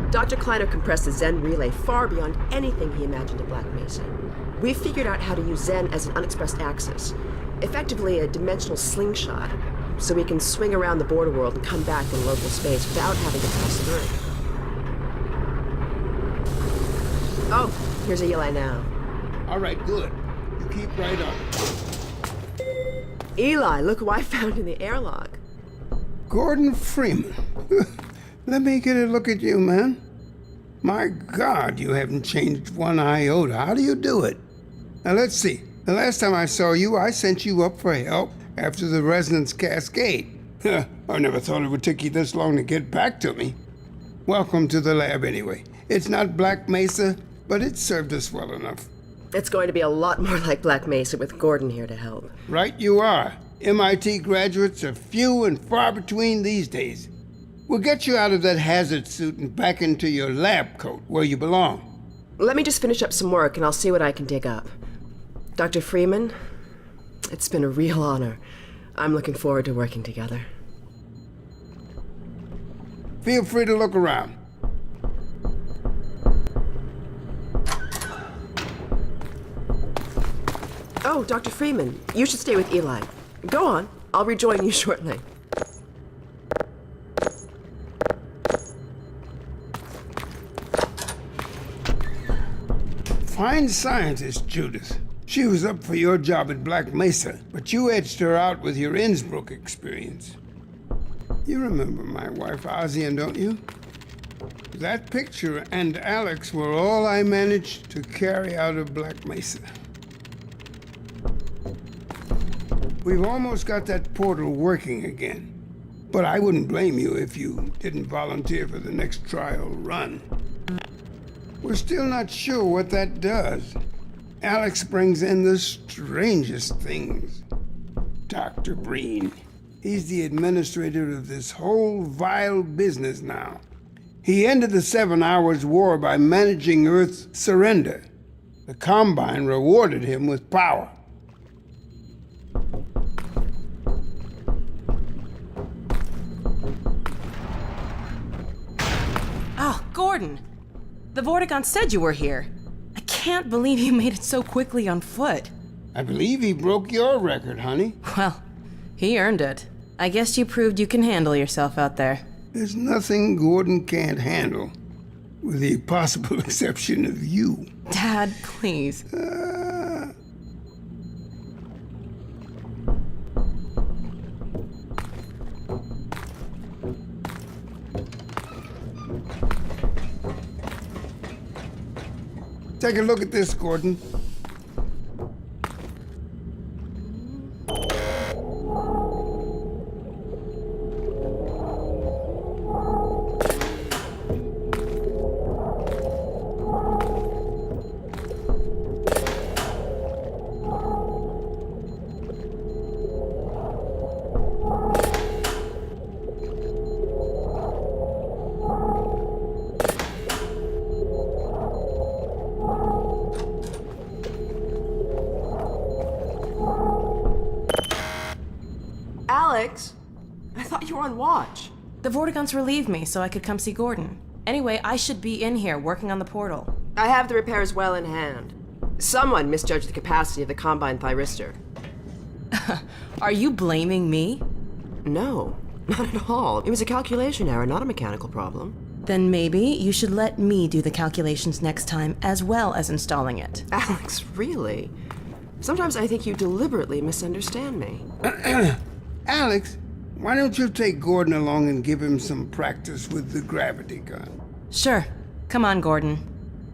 Dr. Kleiner compressed the Zen relay far beyond anything he imagined at Black Mesa. We figured out how to use Zen as an unexpressed axis, effectively a dimensional slingshot, so we can swing around the border world and come back in local space without having to pass through. Oh, here's Eli now. All right, good. You keep right on. Eli, look who I found in the airlock. Gordon Freeman. Let me get a look at you, man. My God, you haven't changed one iota. How do you do it? Now, let's see. The last time I saw you, I sent you up for help after the resonance cascade. I never thought it would take you this long to get back to me. Welcome to the lab, anyway. It's not Black Mesa, but it served us well enough. It's going to be a lot more like Black Mesa with Gordon here to help. Right you are. MIT graduates are few and far between these days. We'll get you out of that hazard suit and back into your lab coat where you belong. Let me just finish up some work and I'll see what I can dig up. Dr. Freeman, it's been a real honor. I'm looking forward to working together. Feel free to look around. Oh, Dr. Freeman, you should stay with Eli. Go on. I'll rejoin you shortly. Fine scientist, Judith. She was up for your job at Black Mesa, but you edged her out with your Innsbruck experience. You remember my wife, Ozian, don't you? That picture and Alex were all I managed to carry out of Black Mesa. We've almost got that portal working again, but I wouldn't blame you if you didn't volunteer for the next trial run. We're still not sure what that does. Alex brings in the strangest things. Dr. Breen. He's the administrator of this whole vile business now. He ended the 7 Hours War by managing Earth's surrender. The Combine rewarded him with power. Oh, Gordon! The Vortigaunt said you were here. I can't believe you made it so quickly on foot. I believe he broke your record, honey. Well, he earned it. I guess you proved you can handle yourself out there. There's nothing Gordon can't handle, with the possible exception of you. Dad, please. Take a look at this, Gordon. Alex, I thought you were on watch. The Vortigons relieved me so I could come see Gordon. Anyway, I should be in here working on the portal. I have the repairs well in hand. Someone misjudged the capacity of the Combine thyristor. Are you blaming me? No, not at all. It was a calculation error, not a mechanical problem. Then maybe you should let me do the calculations next time, as well as installing it. Alex, really? Sometimes I think you deliberately misunderstand me. Alex, why don't you take Gordon along and give him some practice with the gravity gun? Sure. Come on, Gordon.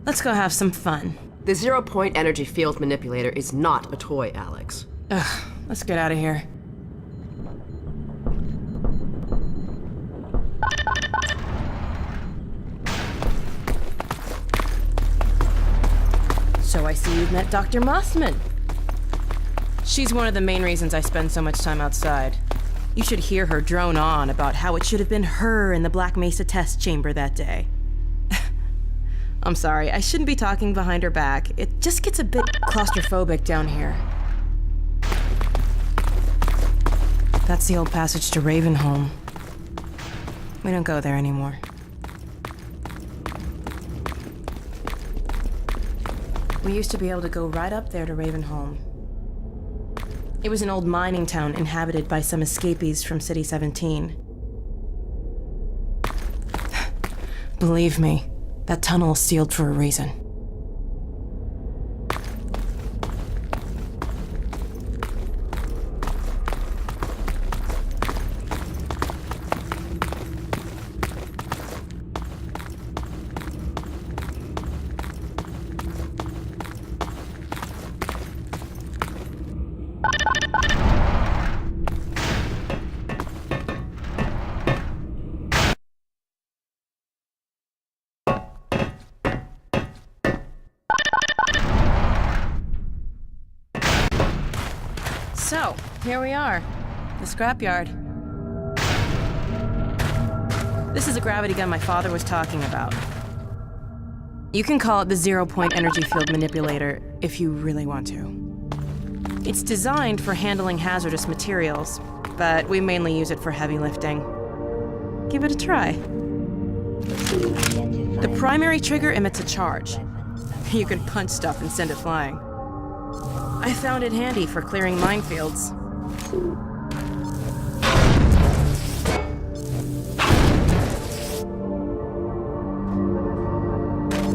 Let's go have some fun. The zero-point energy field manipulator is not a toy, Alex. Ugh, let's get out of here. So I see you've met Dr. Mossman. She's one of the main reasons I spend so much time outside. You should hear her drone on about how it should have been her in the Black Mesa test chamber that day. I'm sorry, I shouldn't be talking behind her back. It just gets a bit claustrophobic down here. That's the old passage to Ravenholm. We don't go there anymore. We used to be able to go right up there to Ravenholm. It was an old mining town inhabited by some escapees from City 17. Believe me, that tunnel is sealed for a reason. So, here we are, the scrapyard. This is a gravity gun my father was talking about. You can call it the zero-point energy field manipulator if you really want to. It's designed for handling hazardous materials, but we mainly use it for heavy lifting. Give it a try. The primary trigger emits a charge. You can punch stuff and send it flying. I found it handy for clearing minefields.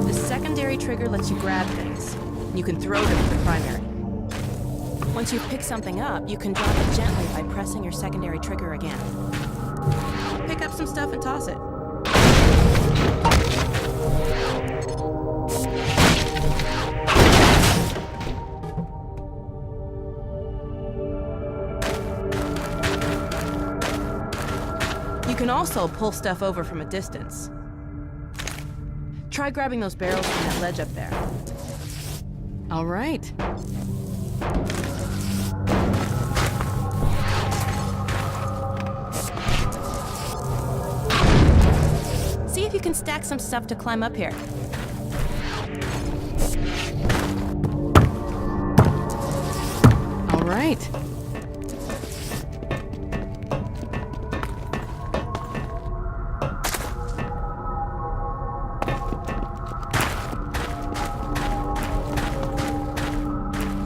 The secondary trigger lets you grab things. You can throw them with the primary. Once you pick something up, you can drop it gently by pressing your secondary trigger again. Pick up some stuff and toss it. You can also pull stuff over from a distance. Try grabbing those barrels from that ledge up there. All right. See if you can stack some stuff to climb up here. All right.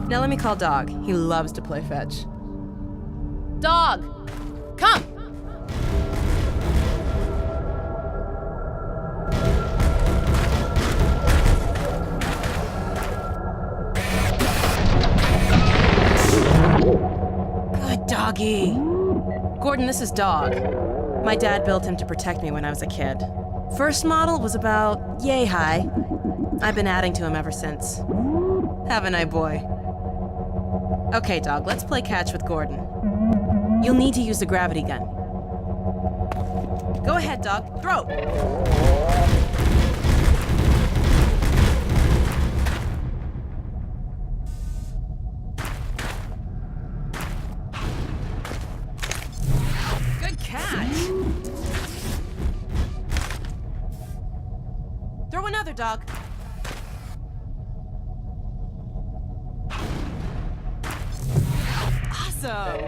Now let me call Dog. He loves to play fetch. Dog! Come! Good doggy. Gordon, this is Dog. My dad built him to protect me when I was a kid. First model was about yay high. I've been adding to him ever since. Haven't I, boy? Okay, dog, let's play catch with Gordon. You'll need to use the gravity gun. Go ahead, dog. Throw! Good catch! Throw another, dog. Awesome!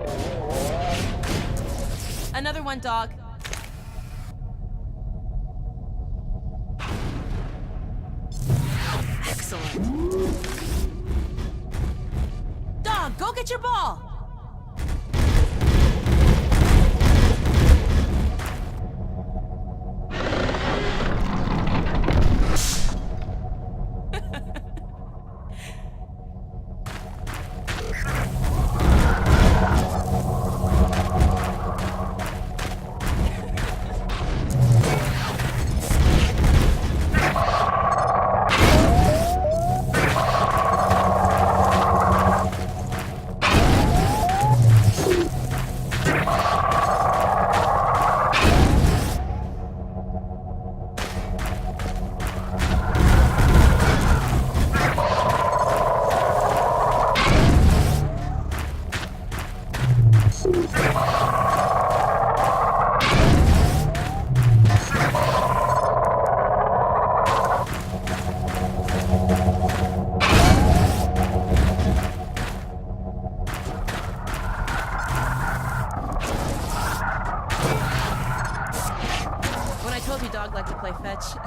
Another one, dog. Excellent. Dog, go get your ball!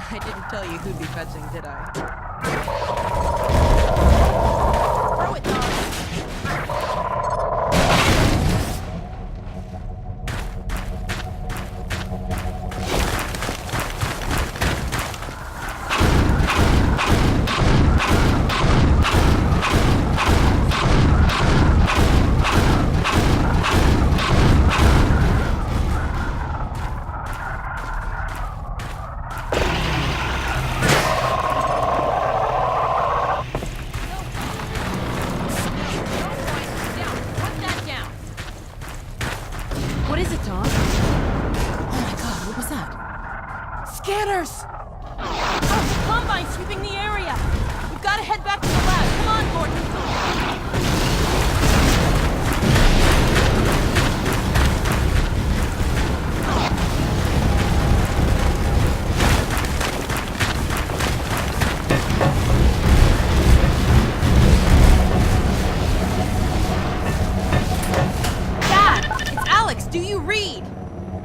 I didn't tell you who'd be fetching, did I? Throw it, dog! What is it, Dog? Oh my god, what was that? Scanners! Oh, Combine sweeping the area! We've got to head back to the lab. Come on, Gordon! Do you read?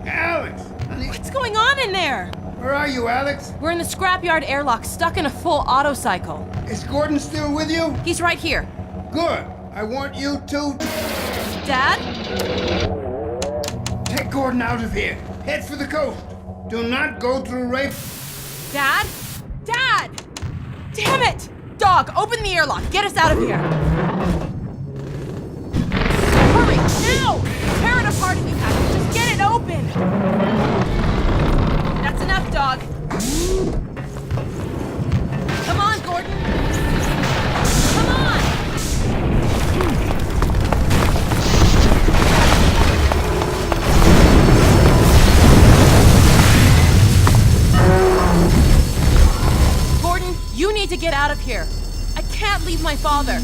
Alex! Honey. What's going on in there? Where are you, Alex? We're in the scrapyard airlock, stuck in a full auto cycle. Is Gordon still with you? He's right here. Good. I want you to... Dad? Take Gordon out of here. Head for the coast. Do not go through Rafe. Dad? Dad! Damn it! Dog, open the airlock. Get us out of here. Hurry, now! Tear it apart if you have to. Just get it open! That's enough, Dog. Come on, Gordon! Come on! Gordon, you need to get out of here. I can't leave my father.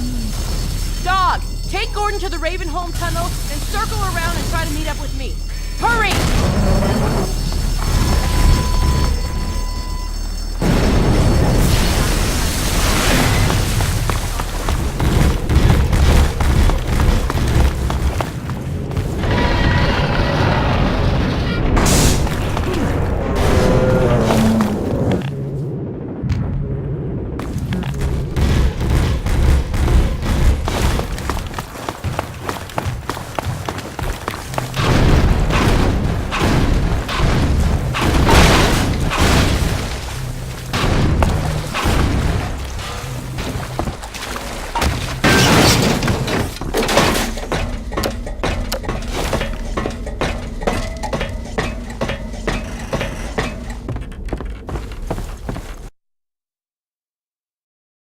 Dog! Take Gordon to the Ravenholm tunnel and circle around and try to meet up with me. Hurry!